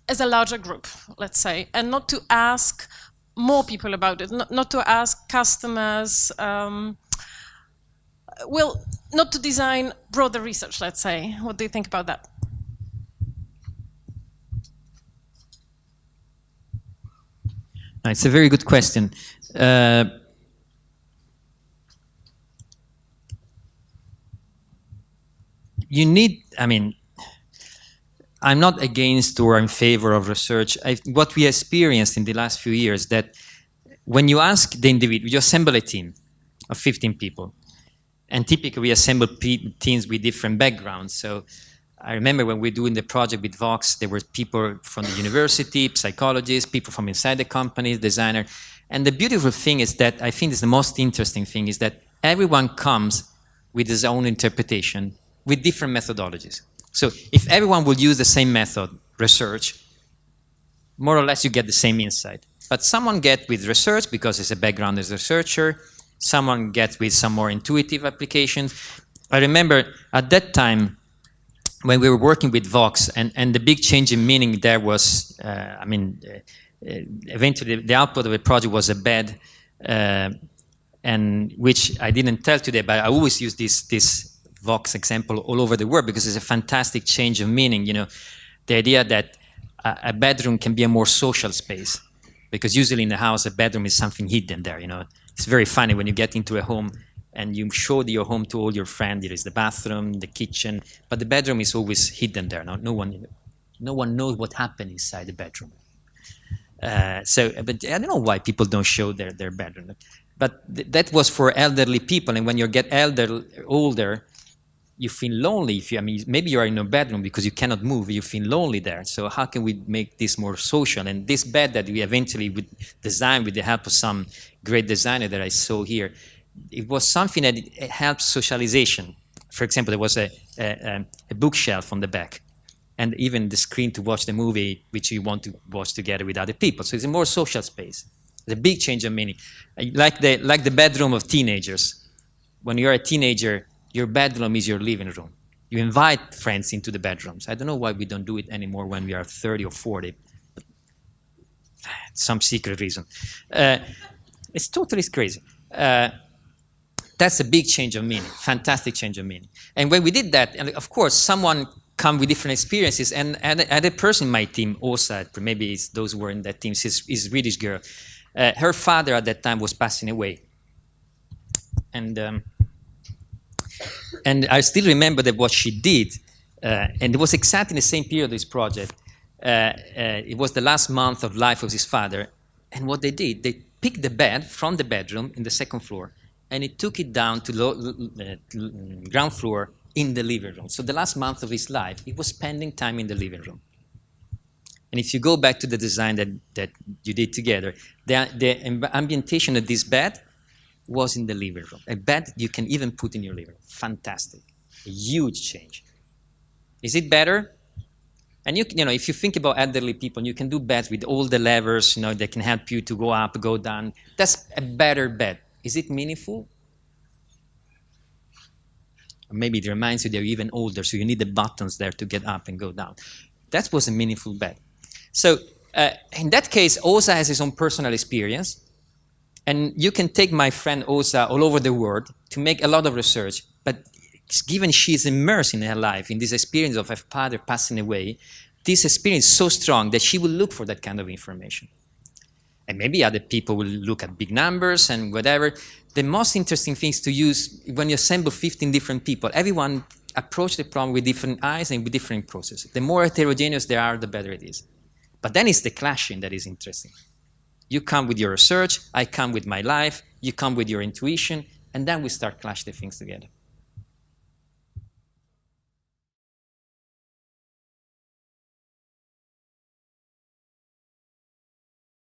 as a larger group, let's say, and not to ask more people about it, not to ask customers, well, not to design broader research, let's say. What do you think about that? It's a very good question. You need, I mean, I'm not against or in favor of research. What we experienced in the last few years, that when you ask the individual, you assemble a team of 15 people. And typically we assemble teams with different backgrounds. So I remember when we were doing the project with Vox, there were people from the university, psychologists, people from inside the companies, designers. And the beautiful thing is that, I think is the most interesting thing, is that everyone comes with his own interpretation with different methodologies. So if everyone will use the same method, research, more or less you get the same insight. But someone gets with research because it's a background as a researcher, someone gets with some more intuitive applications. I remember at that time when we were working with Vox, and the big change in meaning there was, eventually the output of the project was a bed, and which I didn't tell today, but I always use this Vox example all over the world because it's a fantastic change of meaning. You know, the idea that a bedroom can be a more social space, because usually in the house a bedroom is something hidden there. You know, it's very funny when you get into a home and you show your home to all your friends. There is the bathroom, the kitchen, but the bedroom is always hidden there. No one knows what happened inside the bedroom. But I don't know why people don't show their bedroom. But that was for elderly people, and when you get older, you feel lonely. Maybe you are in a bedroom because you cannot move. You feel lonely there. So how can we make this more social? And this bed that we eventually would design with the help of some great designer that I saw here, it was something that it helps socialization. For example, there was a bookshelf on the back, and even the screen to watch the movie which you want to watch together with other people. So it's a more social space. It's a big change of meaning. Like the bedroom of teenagers. When you're a teenager, your bedroom is your living room. You invite friends into the bedrooms. I don't know why we don't do it anymore when we are 30 or 40. But some secret reason. It's totally crazy. That's a big change of meaning, fantastic change of meaning. And when we did that, and of course, someone come with different experiences, and a person in my team, Osa, maybe it's those who were in that team, is a Swedish girl. Her father at that time was passing away. And I still remember that what she did, and it was exactly the same period of this project. It was the last month of life of his father, and what they did, they picked the bed from the bedroom in the second floor, and it took it down to ground floor in the living room. So the last month of his life, he was spending time in the living room. And if you go back to the design that you did together, the ambientation of this bed was in the living room. A bed you can even put in your living room. Fantastic. A huge change. Is it better? And you know, if you think about elderly people, you can do beds with all the levers, that can help you to go up, go down. That's a better bed. Is it meaningful? Or maybe it reminds you they're even older, so you need the buttons there to get up and go down. That was a meaningful bed. So in that case, Osa has his own personal experience. And you can take my friend Osa all over the world to make a lot of research, but given she's immersed in her life, in this experience of her father passing away, this experience is so strong that she will look for that kind of information. And maybe other people will look at big numbers and whatever. The most interesting thing is to use, when you assemble 15 different people, everyone approach the problem with different eyes and with different processes. The more heterogeneous they are, the better it is. But then it's the clashing that is interesting. You come with your research, I come with my life, you come with your intuition, and then we start clash the things together.